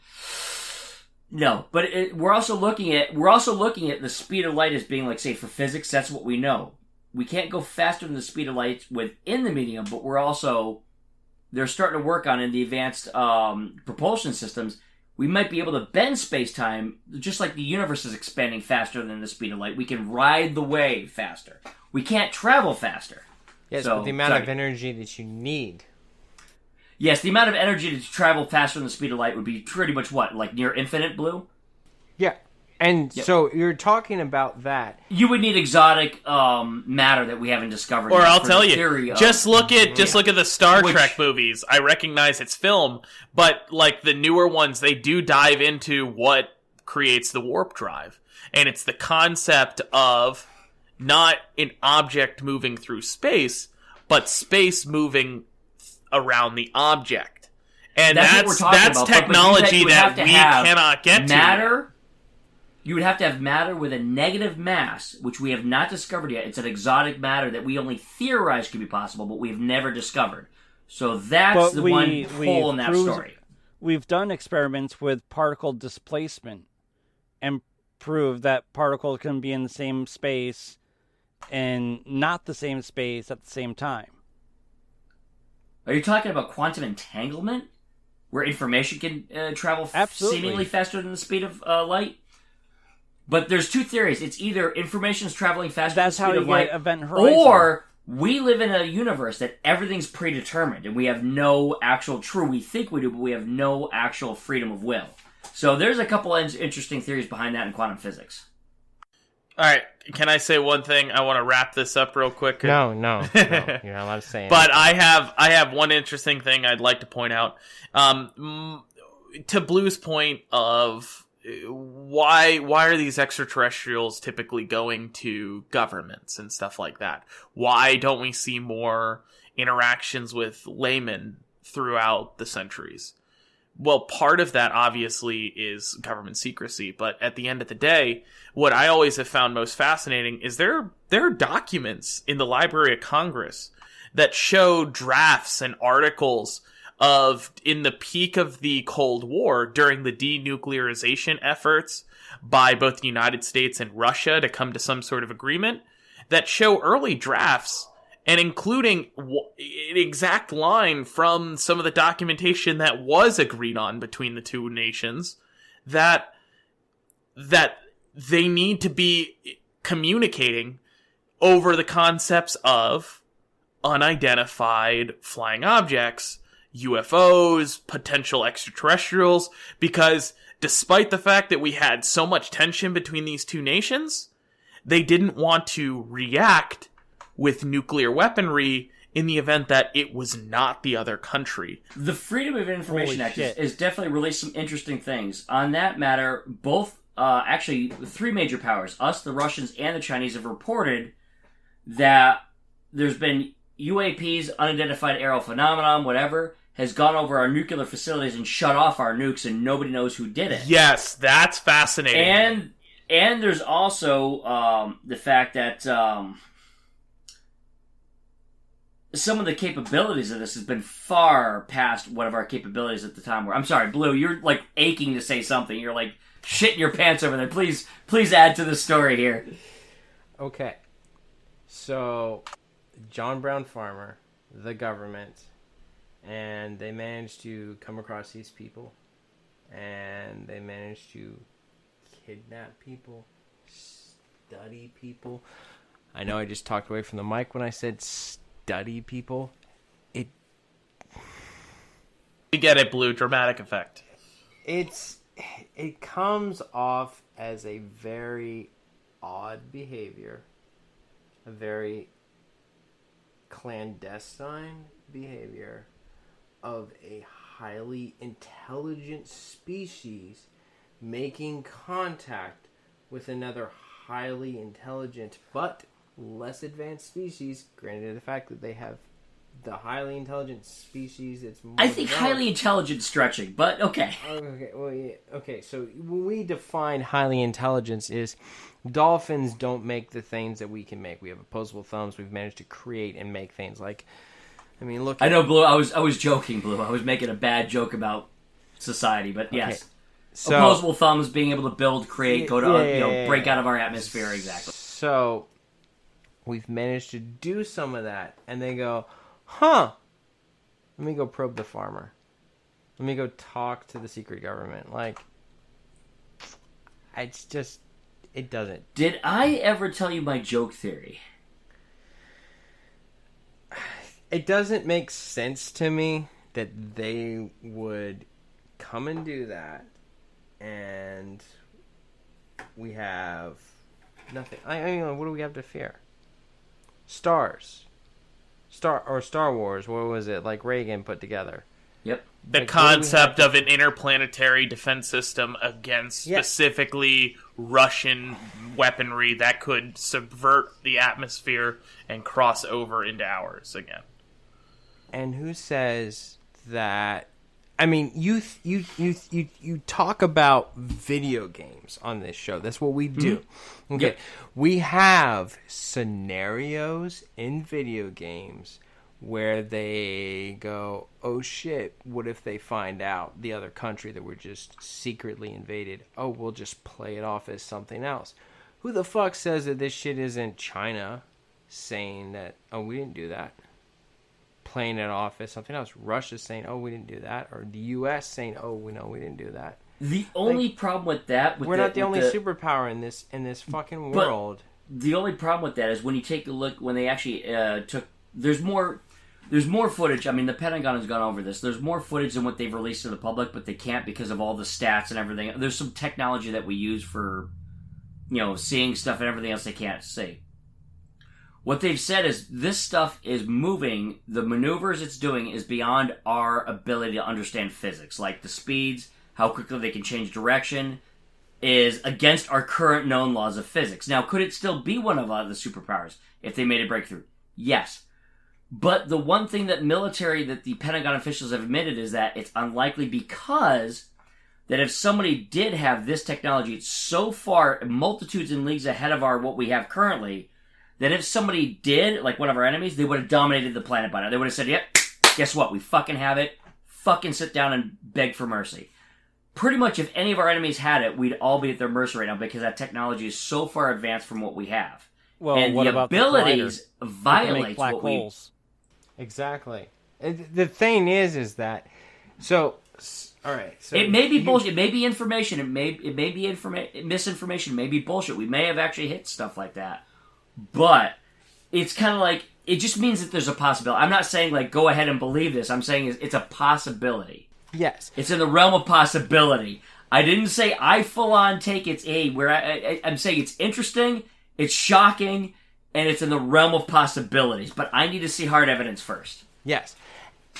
No, but we're also looking at the speed of light as being like, say, for physics, that's what we know. We can't go faster than the speed of light within the medium, but they're starting to work on in the advanced propulsion systems. We might be able to bend space-time, just like the universe is expanding faster than the speed of light. We can ride the wave faster. We can't travel faster. Yes, So, but the amount sorry. of energy that you need. Yes, the amount of energy to travel faster than the speed of light would be pretty much what? Like near infinite, Blue? Yeah. And so you're talking about that. You would need exotic matter that we haven't discovered Or yet I'll for tell the you, theory of- just look at the Star Which- Trek movies. I recognize it's film, but like the newer ones, they do dive into what creates the warp drive, and it's the concept of not an object moving through space, but space moving around the object. And what we're talking that's about. technology that we cannot get to. You would have to have matter with a negative mass, which we have not discovered yet. It's an exotic matter that we only theorize could be possible, but we have never discovered. So that's one hole in that story. We've done experiments with particle displacement and proved that particles can be in the same space and not the same space at the same time. Are you talking about quantum entanglement, where information can travel seemingly faster than the speed of light? But there's two theories. It's either information is traveling faster than the speed of light, event horizon. Or we live in a universe that everything's predetermined, and we have no actual we think we do, but we have no actual freedom of will. So there's a couple interesting theories behind that in quantum physics. All right, can I say one thing? I want to wrap this up real quick. No, you're not allowed to say. But I have one interesting thing I'd like to point out. To Blue's point of why are these extraterrestrials typically going to governments and stuff like that? Why don't we see more interactions with laymen throughout the centuries? Well, part of that obviously is government secrecy, but at the end of the day, what I always have found most fascinating is there are documents in the Library of Congress that show drafts and articles of in the peak of the Cold War during the denuclearization efforts by both the United States and Russia to come to some sort of agreement that show early drafts and including an exact line from some of the documentation that was agreed on between the two nations that they need to be communicating over the concepts of unidentified flying objects, UFOs, potential extraterrestrials, because despite the fact that we had so much tension between these two nations, they didn't want to react with nuclear weaponry in the event that it was not the other country. The Freedom of Information Act is definitely released some interesting things. On that matter, both, actually, three major powers, us, the Russians, and the Chinese, have reported that there's been UAPs, unidentified aerial phenomenon, whatever, has gone over our nuclear facilities and shut off our nukes, and nobody knows who did it. Yes, that's fascinating. And there's also the fact that some of the capabilities of this has been far past one of our capabilities at the time. Where I'm sorry, Blue, you're like aching to say something. You're like shitting your pants over there. Please add to the story here. Okay, so John Brown Farmer, the government, and they managed to come across these people, and they managed to kidnap people, study people. I know I just talked away from the mic when I said study people. We get it, Blue. Dramatic effect. It comes off as a very odd behavior, a very clandestine behavior of a highly intelligent species making contact with another highly intelligent but less advanced species, granted the fact that they have the highly intelligent species. It's more I think highly intelligent stretching, but okay. Okay, well, yeah, okay. So when we define highly intelligence, is dolphins don't make the things that we can make. We have opposable thumbs. We've managed to create and make things like. I mean, look. I know, Blue. I was joking, Blue. I was making a bad joke about society, but yes, okay. So, opposable thumbs, being able to build, create, go to break out of our atmosphere. Exactly. So we've managed to do some of that, and they go, huh, let me go probe the farmer. Let me go talk to the secret government. Like, it's just, it doesn't. Did I ever tell you my joke theory? It doesn't make sense to me that they would come and do that, and we have nothing. I mean, what do we have to fear? Star Wars. What was it? Like Reagan put together. Yep. The Like, what do we concept have of an interplanetary defense system against specifically Russian weaponry that could subvert the atmosphere and cross over into ours again. And who says that? I mean, you talk about video games on this show. That's what we do. Okay, Yep. we have scenarios in video games where they go, "Oh shit! What if they find out the other country that we're just secretly invaded? Oh, we'll just play it off as something else." Who the fuck says that this shit isn't China saying that? Oh, we didn't do that. Playing it off as something else. Russia's saying, "Oh, we didn't do that," or the U.S. saying, "Oh, we didn't do that." The only problem with that, We're not the only superpower in this fucking world. The only problem with that is when you take a look, when they actually took. There's more footage. I mean, the Pentagon has gone over this. There's more footage than what they've released to the public, but they can't because of all the stats and everything. There's some technology that we use for, seeing stuff and everything else they can't see. What they've said is this stuff is moving. The maneuvers it's doing is beyond our ability to understand physics, like the speeds, how quickly they can change direction, is against our current known laws of physics. Now, could it still be one of the superpowers if they made a breakthrough? Yes. But the one thing that the Pentagon officials have admitted is that it's unlikely because that if somebody did have this technology, it's so far, multitudes and leagues ahead of what we have currently, that if somebody did, like one of our enemies, they would have dominated the planet by now. They would have said, yep, guess what? We fucking have it. Fucking sit down and beg for mercy. Pretty much if any of our enemies had it, we'd all be at their mercy right now because that technology is so far advanced from what we have. Well, and what the about abilities the violates black what holes? Exactly. The thing is that all right. So it may be bullshit. It may be information. It may be misinformation. It may be bullshit. We may have actually hit stuff like that. But it's kind of like, it just means that there's a possibility. I'm not saying, like, go ahead and believe this. I'm saying it's a possibility. Yes. It's in the realm of possibility. I didn't say I full-on take its aid. I'm saying it's interesting, it's shocking, and it's in the realm of possibilities. But I need to see hard evidence first. Yes.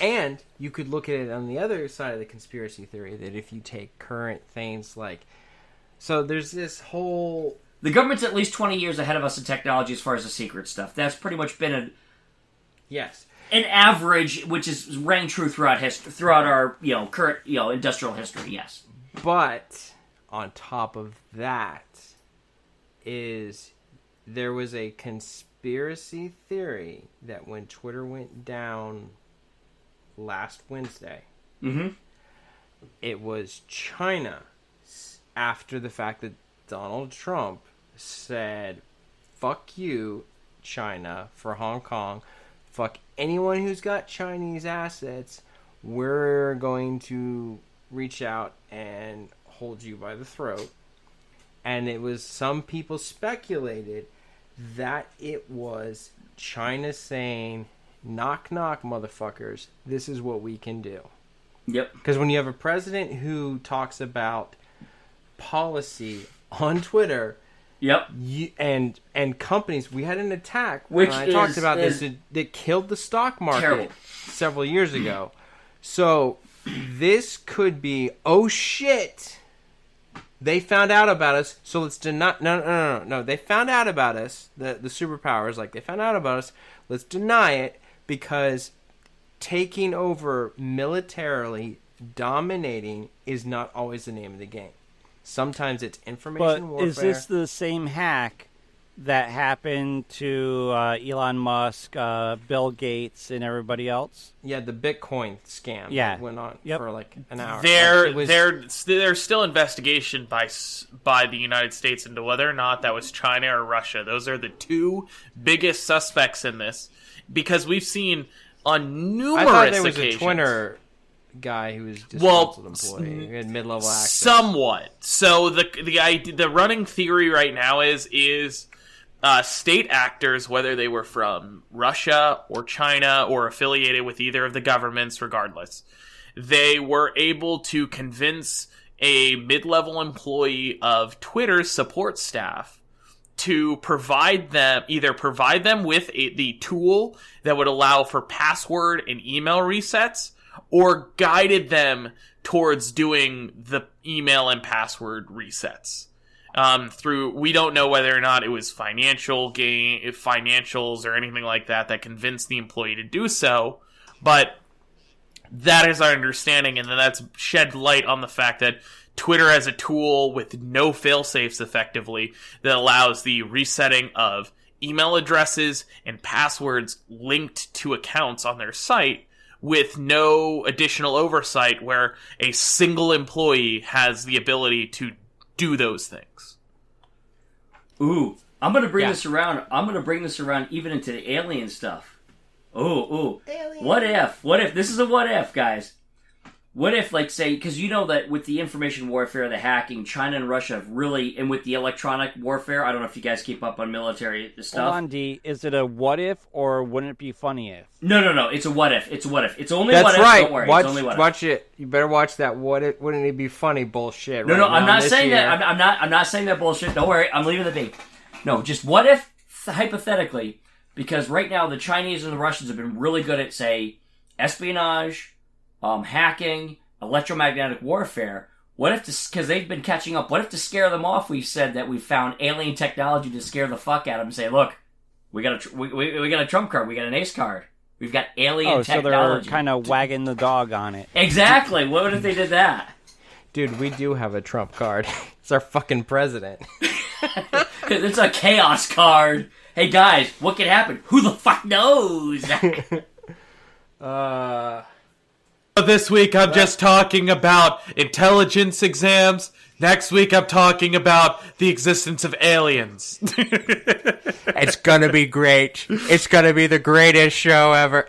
And you could look at it on the other side of the conspiracy theory, that if you take current things like... So there's this whole... The government's at least 20 years ahead of us in technology as far as the secret stuff. That's pretty much been Yes. an average, which is rang true throughout history, throughout our current industrial history. Yes. But on top of that is there was a conspiracy theory that when Twitter went down last Wednesday, it was China, after the fact that Donald Trump said, "Fuck you, China, for Hong Kong. Fuck anyone who's got Chinese assets. We're going to reach out and hold you by the throat." And it was, some people speculated that it was China saying, "Knock, knock, motherfuckers. This is what we can do." Yep. Because when you have a president who talks about policy on Twitter, Yep. and companies, we had an attack, Which I talked about is this, that killed the stock market terrible. several years ago. So this could be, oh shit, they found out about us, so let's deny. No. They found out about us. The superpowers, like, they found out about us. Let's deny it, because taking over militarily, dominating, is not always the name of the game. Sometimes it's information warfare. But is this the same hack that happened to Elon Musk, Bill Gates, and everybody else? Yeah, the Bitcoin scam. Yeah. Went on Yep. for like an hour. There's still investigation by the United States into whether or not that was China or Russia. Those are the two biggest suspects in this, because we've seen on numerous I thought there was occasions. a Twitter guy who was disgruntled employee. He had mid-level access. Somewhat. So the running theory right now is state actors, whether they were from Russia or China or affiliated with either of the governments, regardless, they were able to convince a mid-level employee of Twitter's support staff to provide them with the tool that would allow for password and email resets, or guided them towards doing the email and password resets. We don't know whether or not it was financials or anything like that convinced the employee to do so, but that is our understanding, and then that's shed light on the fact that Twitter has a tool with no fail-safes effectively that allows the resetting of email addresses and passwords linked to accounts on their site with no additional oversight, where a single employee has the ability to do those things. Ooh, I'm gonna bring this around. I'm gonna bring this around even into the alien stuff. Ooh. Alien. What if? This is a what if, guys. What if, like, say, because you know that with the information warfare, the hacking, China and Russia have really, and with the electronic warfare, I don't know if you guys keep up on military stuff. Hold on, D. Is it a what if, or wouldn't it be funny if? No. It's a what if. It's only That's what if. right. Don't worry. It's only what if. Watch it. You better watch that. What if? Wouldn't it be funny? Bullshit. No, I'm not saying that. I'm not saying that bullshit. Don't worry. I'm leaving the be. No, just what if, hypothetically, because right now the Chinese and the Russians have been really good at, say, espionage, hacking, electromagnetic warfare. What if, because they've been catching up, what if to scare them off, we've said that we've found alien technology to scare the fuck out of them and say, look, we got a trump card, we got an ace card, we've got alien technology. So they're kind of wagging the dog on it. Exactly. What if they did that? Dude, we do have a Trump card. It's our fucking president. It's a chaos card. Hey guys, what could happen? Who the fuck knows? This week I'm just talking about intelligence exams. Next week I'm talking about the existence of aliens. It's gonna be great. It's gonna be the greatest show ever.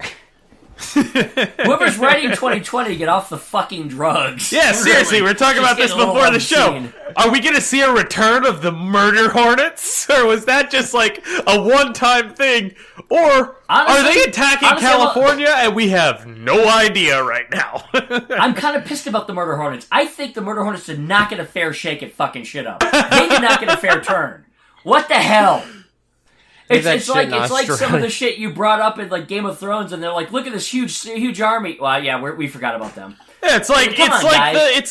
Whoever's writing 2020, get off the fucking drugs. Yeah, seriously, we're talking about this before the show. Are we going to see a return of the murder hornets? Or was that just like a one-time thing? Or are they attacking California and we have no idea right now? I'm kind of pissed about the murder hornets. I think the murder hornets did not get a fair shake at fucking shit up. They did not get a fair turn. What the hell? It's like some of the shit you brought up in like Game of Thrones, and they're like, "Look at this huge army." Well, yeah, we forgot about them. Yeah, it's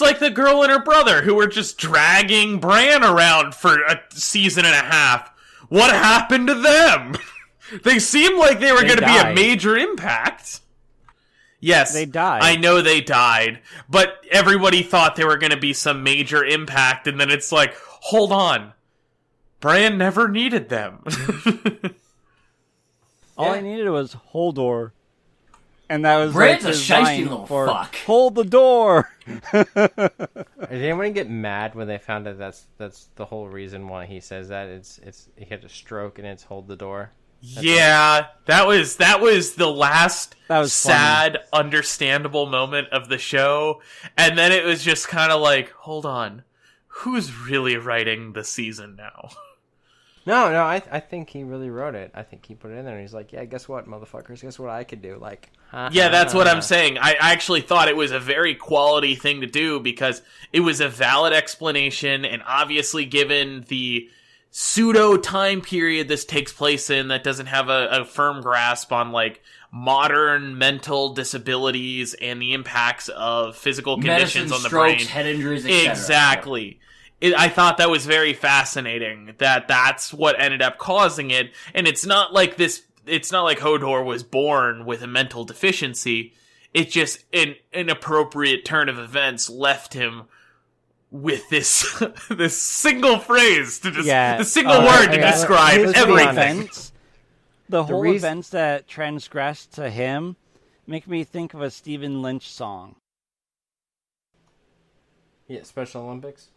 like the girl and her brother who were just dragging Bran around for a season and a half. What happened to them? They seemed like they were going to be a major impact. Yes, they died. I know they died, but everybody thought they were going to be some major impact, and then it's like, hold on. Bran never needed them. All I needed was Holdor. And that was Bran's like a his shiesty line little for fuck. Hold the door. Did anyone get mad when they found out that's the whole reason why he says that? It's he had a stroke and it's hold the door. That was the last sad, funny. understandable moment of the show, and then it was just kind of like, hold on, who's really writing the season now? No, I think he really wrote it. I think he put it in there, and he's like, yeah, guess what, motherfuckers? Guess what I could do? Like, yeah, that's what I'm saying. I actually thought it was a very quality thing to do because it was a valid explanation, and obviously given the pseudo time period this takes place in that doesn't have a firm grasp on like modern mental disabilities and the impacts of physical conditions on the strokes, brain. Head injuries, etc. Exactly. I thought that was very fascinating that that's what ended up causing it. And it's not like Hodor was born with a mental deficiency. It's just an inappropriate turn of events left him with this single phrase the single word to describe everything. The whole events that transgressed to him make me think of a Stephen Lynch song. Yeah, Special Olympics.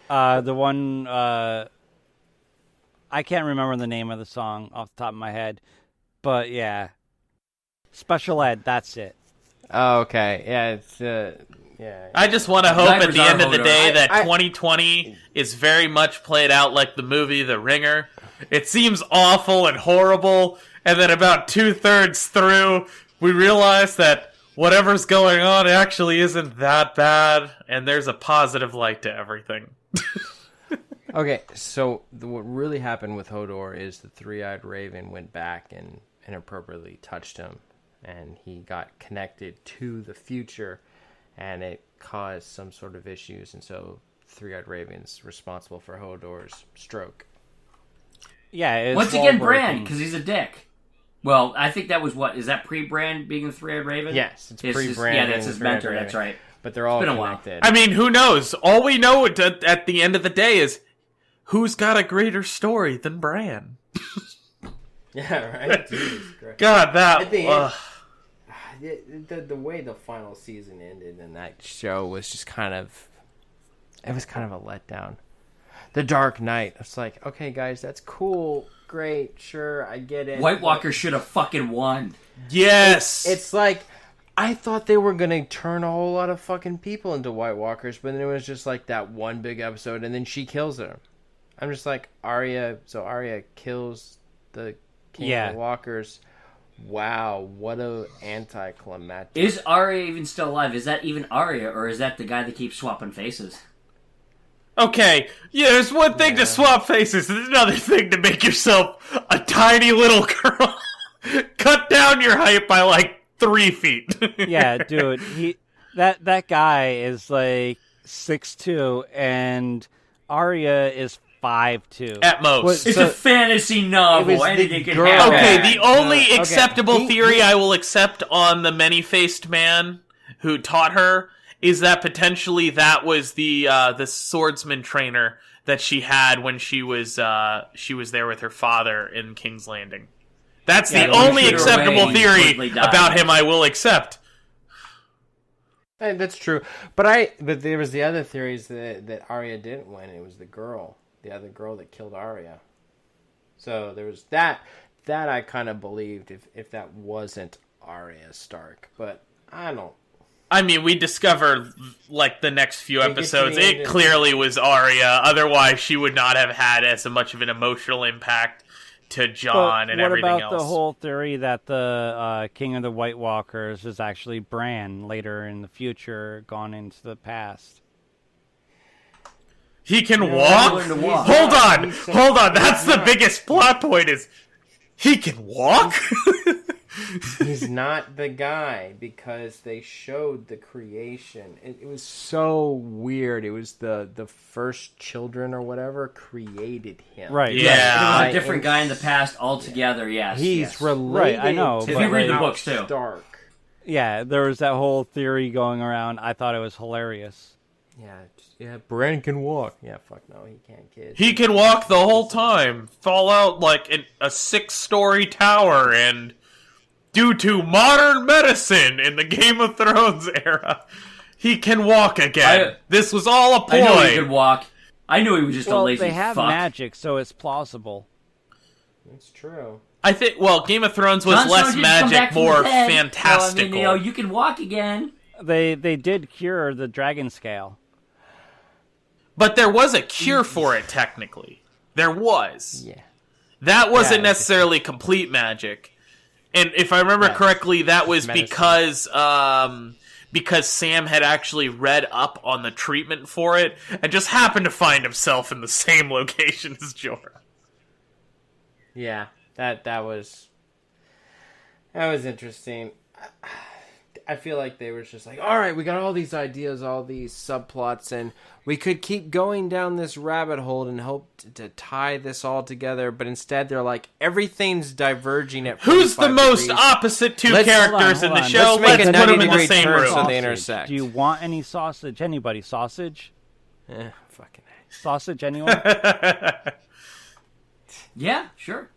The one I can't remember the name of the song off the top of my head, but yeah, Special Ed. That's it. Oh, okay. Yeah, it's yeah. I just want to hope at the end of the day that 2020 is very much played out like the movie The Ringer. It seems awful and horrible, and then about 2/3 through, we realize that whatever's going on actually isn't that bad, and there's a positive light to everything. Okay, so what really happened with Hodor is the three-eyed raven went back and inappropriately touched him, and he got connected to the future, and it caused some sort of issues, and so Three-Eyed Raven's responsible for Hodor's stroke. Yeah, it's Once again, wall Bran, breaking. because he's a dick. Well, I think that was what? Is that pre-Bran being the Three-Eyed Raven? Yes, it's pre-Bran. Yeah, being that's his the Three-Eyed mentor. Raven. That's right. But they're all been a while. connected. I mean, who knows? All we know at the end of the day is who's got a greater story than Bran. Yeah, right? Jesus Christ. God, that... At the end, the way the final season ended in that show was just kind of... It was kind of a letdown. The Dark Knight. It's like, okay, guys, that's cool. Great, sure, I get it. White Walker should have fucking won. Yes! It's like... I thought they were going to turn a whole lot of fucking people into White Walkers, but then it was just like that one big episode, and then she kills her. I'm just like, Arya kills the King of the Walkers. Wow, what a anticlimactic. Is Arya even still alive? Is that even Arya, or is that the guy that keeps swapping faces? Okay, yeah, there's one thing to swap faces, there's another thing to make yourself a tiny little girl. Cut down your height by like 3 feet. Yeah, dude, that guy is like 6'2", and Arya is 5'2". At most. It's a fantasy novel. Anything can happen. Okay, the only okay. acceptable theory I will accept on the many-faced man who taught her is that potentially that was the swordsman trainer that she had when she was there with her father in King's Landing. That's the only acceptable theory about him I will accept. That's true, but there was the other theories that Arya didn't win. It was the other girl that killed Arya. So there was that I kind of believed if that wasn't Arya Stark, but I don't. I mean, we discover like the next few episodes, it clearly was Arya. Otherwise, she would not have had as much of an emotional impact to Jon and everything else. What about the whole theory that the King of the White Walkers is actually Bran later in the future, gone into the past? He can walk? Hold on. That's the biggest plot point is he can walk? He's not the guy because they showed the creation. It was so weird. It was the first children or whatever created him. Right. Yeah. It was a different guy in the past altogether, yes. He's related Right, I know, If you read the books, too. Stark. Yeah, there was that whole theory going around. I thought it was hilarious. Yeah, Bran can walk. Yeah, fuck no, he can't, kid. He can walk the whole time, fall out like in a 6-story tower, and due to modern medicine in the Game of Thrones era, he can walk again. This was all a ploy. I knew he could walk. I knew he was just a lazy they have fuck. magic, so it's plausible. It's true. I think, well, Game of Thrones was Jon Snow less didn't come back magic, from more the dead. fantastical. So, I mean, you can walk again. They did cure the dragon scale. But there was a cure for it, technically. There was. Yeah. That wasn't necessarily complete magic. And if I remember correctly, that was because Sam had actually read up on the treatment for it and just happened to find himself in the same location as Jorah. Yeah, that was interesting. I feel like they were just like, all right, we got all these ideas, all these subplots, and we could keep going down this rabbit hole and hope to tie this all together. But instead, they're like, everything's diverging at 45 Who's the most degrees. opposite two Let's- characters hold in the on. show? Let's make Let's a put them in the 90-degree same turn room. so they intersect. Do you want any sausage? Anybody sausage? Fucking Sausage? Anyone? Yeah, sure.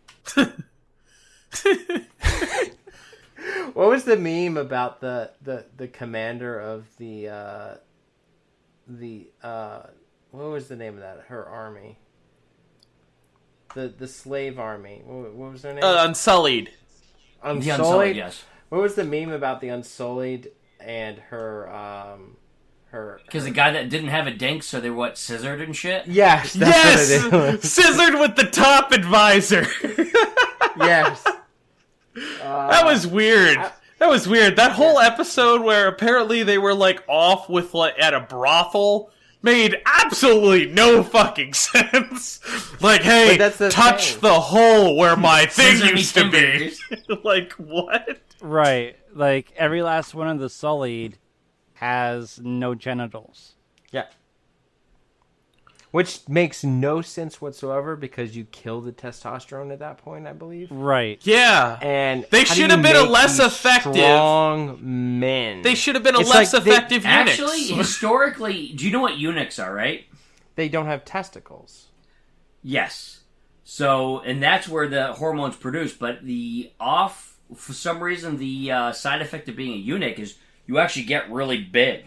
What was the meme about the commander of the what was the name of that? Her army. The slave army. What was their name? Unsullied. The Unsullied, yes. What was the meme about the Unsullied and her Because the guy that didn't have a dink, so they're scissored and shit? Yes, Yes! what it is. Scissored with the top advisor. Yes. That was weird. That whole episode where apparently they were like off with like at a brothel made absolutely no fucking sense. Like, hey, But that's touch the the hole where my thing Sesame used to be. Timbers. Like, what? Right. Like, every last one of the Sullied has no genitals. Yeah. Which makes no sense whatsoever because you kill the testosterone at that point, I believe. Right. Yeah. And They how do should you have been a make less these effective. strong men. They should have been a It's less like they- effective eunuchs. Actually, historically, do you know what eunuchs are, right? They don't have testicles. Yes. So, and that's where the hormones produce. But for some reason, the side effect of being a eunuch is you actually get really big.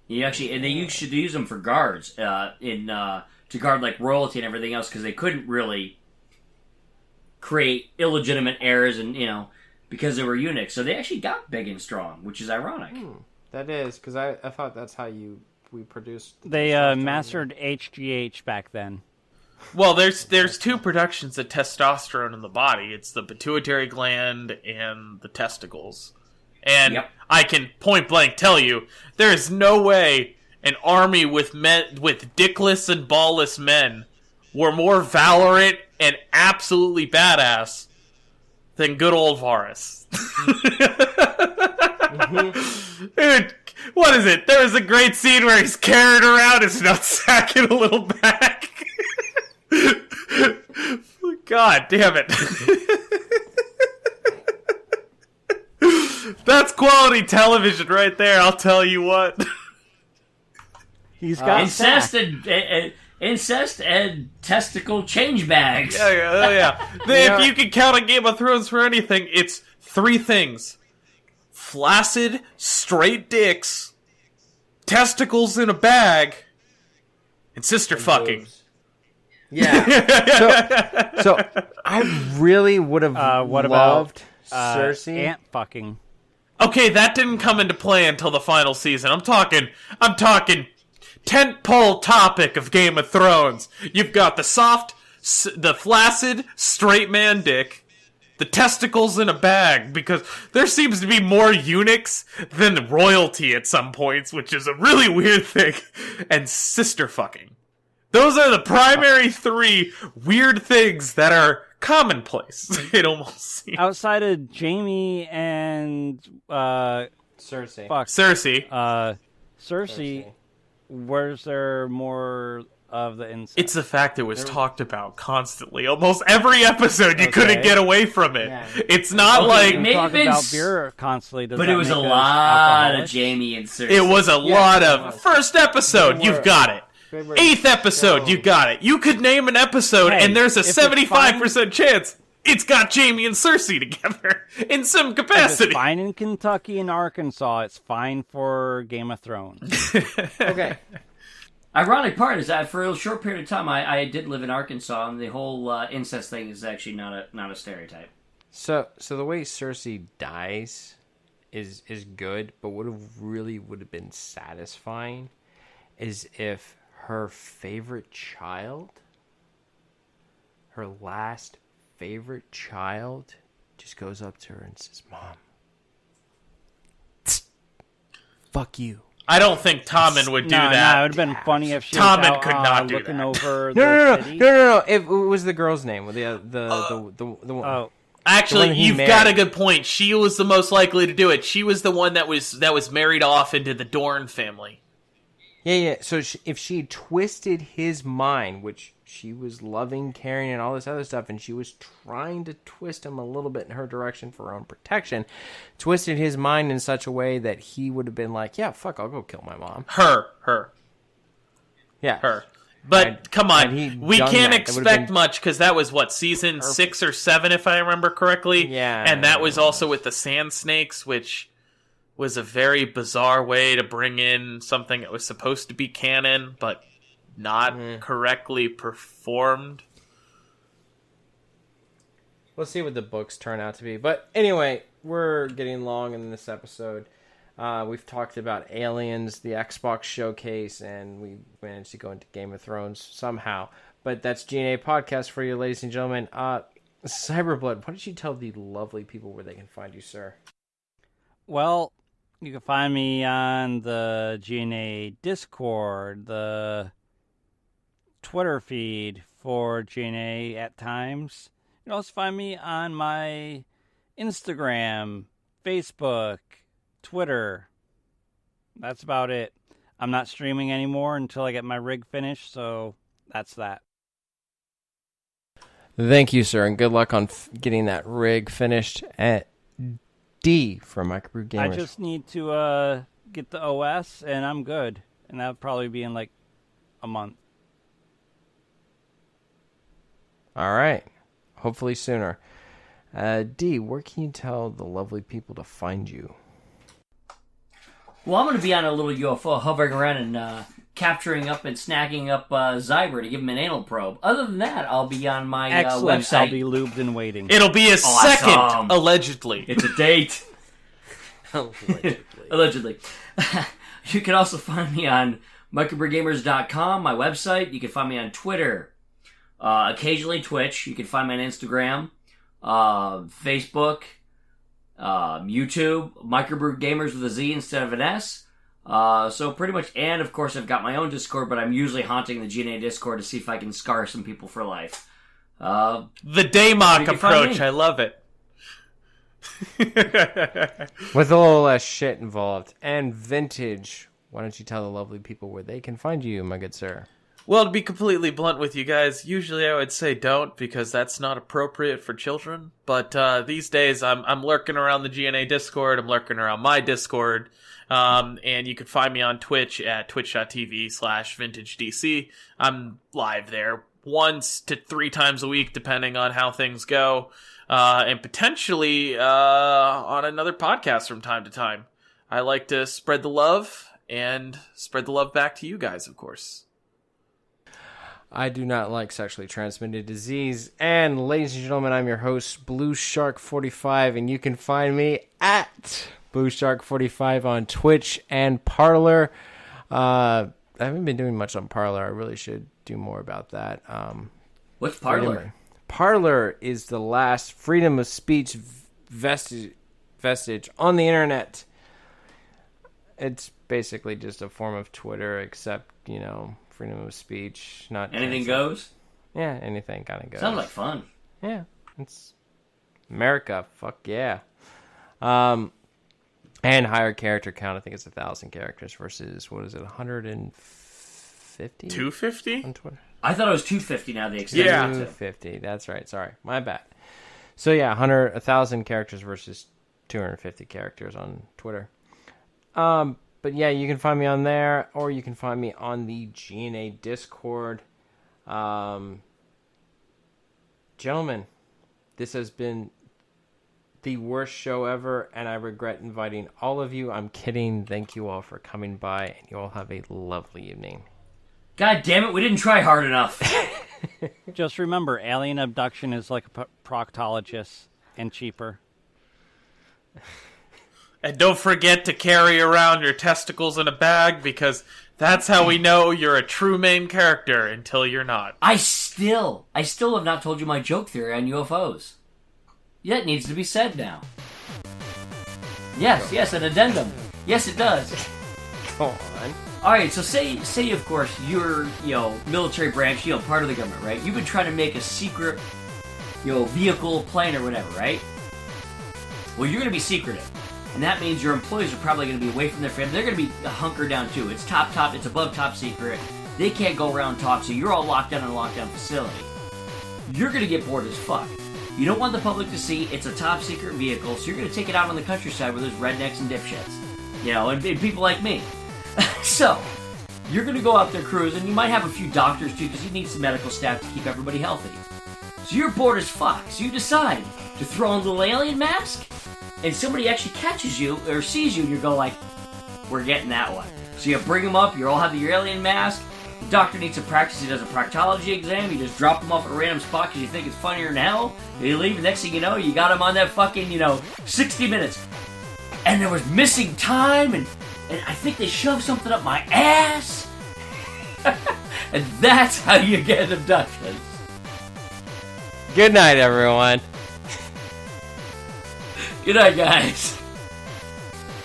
You actually, and they used to use them for guards to guard like royalty and everything else because they couldn't really create illegitimate heirs and because they were eunuchs. So they actually got big and strong, which is ironic. That is, because I thought that's how we produced. They mastered HGH back then. Well, there's two productions of testosterone in the body. It's the pituitary gland and the testicles. And Yep. I can point blank tell you, there is no way an army with dickless and ballless men were more valorant and absolutely badass than good old Varus. Dude, what is it? There was a great scene where he's carrying around his nutsack in a little bag. God damn it. That's quality television right there, I'll tell you what. He's got Incest and testicle change bags. Yeah. If you can count on Game of Thrones for anything, it's three things. Flaccid, straight dicks, testicles in a bag, and sister fucking. Yeah. So I really would have what loved about Cersei. ant fucking? Okay, that didn't come into play until the final season. I'm talking tentpole topic of Game of Thrones. You've got the the flaccid, straight man dick, the testicles in a bag, because there seems to be more eunuchs than royalty at some points, which is a really weird thing, and sister fucking. Those are the primary three weird things that are commonplace. It almost seems. Outside of Jaime and Cersei. fuck Cersei, where's there more of the incest? It's the fact it was talked about constantly. Almost every episode, you couldn't get away from it. Yeah. It's not Okay, like... maybe talk been about beer constantly. Does But that it was a make us lot of alcoholics? Jamie and Cersei. It was a lot of... was. First episode, They you've were- got it. they were 8th episode, so- you got it. You could name an episode, Hey, and there's a if it's 75% chance it's got Jamie and Cersei together in some If it's capacity. fine in Kentucky and Arkansas, it's fine for Game of Thrones. Okay. Ironic part is that for a short period of time, I did live in Arkansas, and the whole incest thing is actually not a stereotype. So the way Cersei dies is good, but would have been satisfying is if her favorite child, her last favorite child, just goes up to her and says, "Mom, fuck you." I don't think Tommen would do that. No, it would have been funny if she Tommen was out, could not do looking that. over No. the city. If it was the girl's name, the one. Oh, Actually, The one he you've got a married. good point. She was the most likely to do it. She was the one that was married off into the Dorne family. Yeah. So if she twisted his mind, which she was loving, caring, and all this other stuff, and she was trying to twist him a little bit in her direction for her own protection, twisted his mind in such a way that he would have been like, "Yeah, fuck, I'll go kill my mom." Her. Yeah, But Had- come had on, he we done can't that, it would've expect been much because that was what season 6 or 7, if I remember correctly. Yeah. and that was also with the Sand Snakes, which was a very bizarre way to bring in something that was supposed to be canon, but not correctly performed. We'll see what the books turn out to be. But anyway, we're getting long in this episode. We've talked about Aliens, the Xbox showcase, and we managed to go into Game of Thrones somehow. But that's G.N.A. podcast for you, ladies and gentlemen. Cyberblood, why don't you tell the lovely people where they can find you, sir? well, You can find me on the G.N.A. Discord, the Twitter feed for G.N.A. at times. You can also find me on my Instagram, Facebook, Twitter. That's about it. I'm not streaming anymore until I get my rig finished, so that's that. Thank you, sir, and good luck on getting that rig finished. At D for Microbrew Gamers. I just need to get the OS, and I'm good. And that'll probably be in like a month. All right. Hopefully sooner. D, where can you tell the lovely people to find you? Well, I'm going to be on a little UFO hovering around and capturing up and snagging up Zyber to give him an anal probe. Other than that, I'll be on my Excellent. website. I'll be lubed and waiting. It'll be a second, allegedly. It's a date. Allegedly. You can also find me on microbrewgamers.com, my website. You can find me on Twitter, occasionally Twitch. You can find me on Instagram, Facebook, YouTube, Microbrew Gamers with a Z instead of an S. So pretty much, and of course I've got my own Discord, but I'm usually haunting the G.N.A. Discord to see if I can scar some people for life. The Daymok approach, I love it. With a little less shit involved. And Vintage, why don't you tell the lovely people where they can find you, my good sir? Well, to be completely blunt with you guys, usually I would say don't, because that's not appropriate for children. But these days, I'm lurking around the G.N.A. Discord. I'm lurking around my Discord. And you can find me on Twitch at twitch.tv/vintagedc. I'm live there 1 to 3 times a week, depending on how things go. And potentially on another podcast from time to time. I like to spread the love and spread the love back to you guys, of course. I do not like sexually transmitted disease. And ladies and gentlemen, I'm your host, Blue Shark 45, and you can find me at Blue Shark 45 on Twitch and Parler. I haven't been doing much on Parler. I really should do more about that. What's Parler? Parler is the last freedom of speech vestige on the internet. It's basically just a form of Twitter, except, freedom of speech. Not anything goes? Yeah, anything kind of goes. Sounds like fun. Yeah, it's America. Fuck yeah. And higher character count. I think it's 1,000 characters versus, what is it, 150? 250? On Twitter. I thought it was 250 now. They extended Yeah. it to 250. That's right. Sorry, my bad. So yeah, 1,000 characters versus 250 characters on Twitter. But yeah, you can find me on there, or you can find me on the G.N.A. Discord. Gentlemen, this has been the worst show ever, and I regret inviting all of you. I'm kidding. Thank you all for coming by, and you all have a lovely evening. God damn it, we didn't try hard enough. Just remember, alien abduction is like a proctologist and cheaper. And don't forget to carry around your testicles in a bag, because that's how we know you're a true main character until you're not. I still have not told you my joke theory on UFOs. Yeah, it needs to be said now. Yes, an addendum. Yes, it does. Go on. All right, so say of course you're military branch, part of the government, right? You've been trying to make a secret, vehicle, plane, or whatever, right? Well, you're going to be secretive. And that means your employees are probably going to be away from their family. They're going to be hunkered down too. It's it's above top secret. They can't go around and talk, so you're all locked down in a lockdown facility. You're going to get bored as fuck. You don't want the public to see it's a top secret vehicle, so you're going to take it out on the countryside where there's rednecks and dipshits. And people like me. So, you're going to go out there cruising. You might have a few doctors too, because you need some medical staff to keep everybody healthy. So you're bored as fuck, so you decide to throw on a little alien mask, and somebody actually catches you or sees you, and you go like, we're getting that one. So you bring them up, you all have your alien mask, the doctor needs to practice, he does a proctology exam, you just drop them off at a random spot because you think it's funnier than hell, and you leave, and next thing you know, you got them on that fucking, 60 minutes. And there was missing time, and I think they shoved something up my ass. And that's how you get abductions. Good night, everyone. Good night, guys.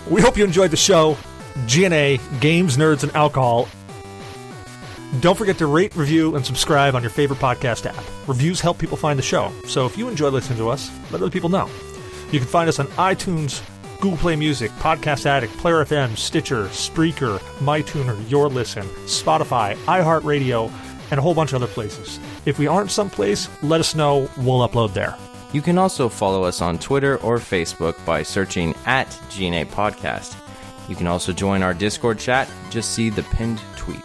We hope you enjoyed the show. G.N.A. Games, Nerds, and Alcohol. Don't forget to rate, review, and subscribe on your favorite podcast app. Reviews help people find the show, so if you enjoy listening to us, let other people know. You can find us on iTunes, Google Play Music, Podcast Addict, Player FM, Stitcher, Spreaker, MyTuner, Your Listen, Spotify, iHeartRadio, and a whole bunch of other places. If we aren't someplace, let us know. We'll upload there. You can also follow us on Twitter or Facebook by searching at G.N.A. Podcast. You can also join our Discord chat. Just see the pinned tweet.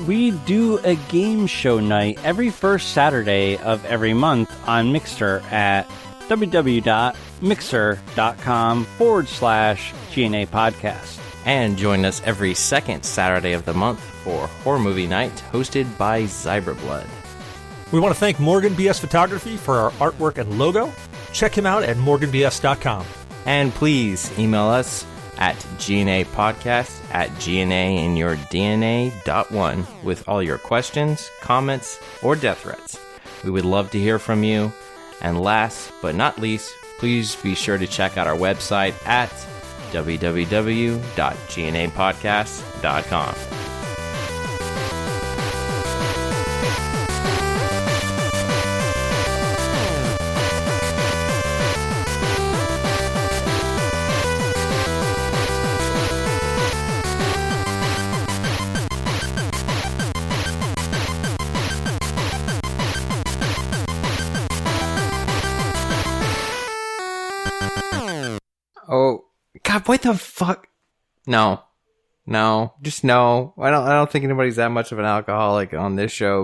We do a game show night every first Saturday of every month on Mixer at www.mixer.com/GNA podcast. And join us every second Saturday of the month for Horror Movie Night, hosted by Zyberblood. We want to thank Morgan BS Photography for our artwork and logo. Check him out at morganbs.com. And please email us at GNApodcast@GNAinyourdNA.1 with all your questions, comments, or death threats. We would love to hear from you. And last but not least, please be sure to check out our website at www.GNApodcast.com. Oh God! What the fuck? No, just no. I don't think anybody's that much of an alcoholic on this show.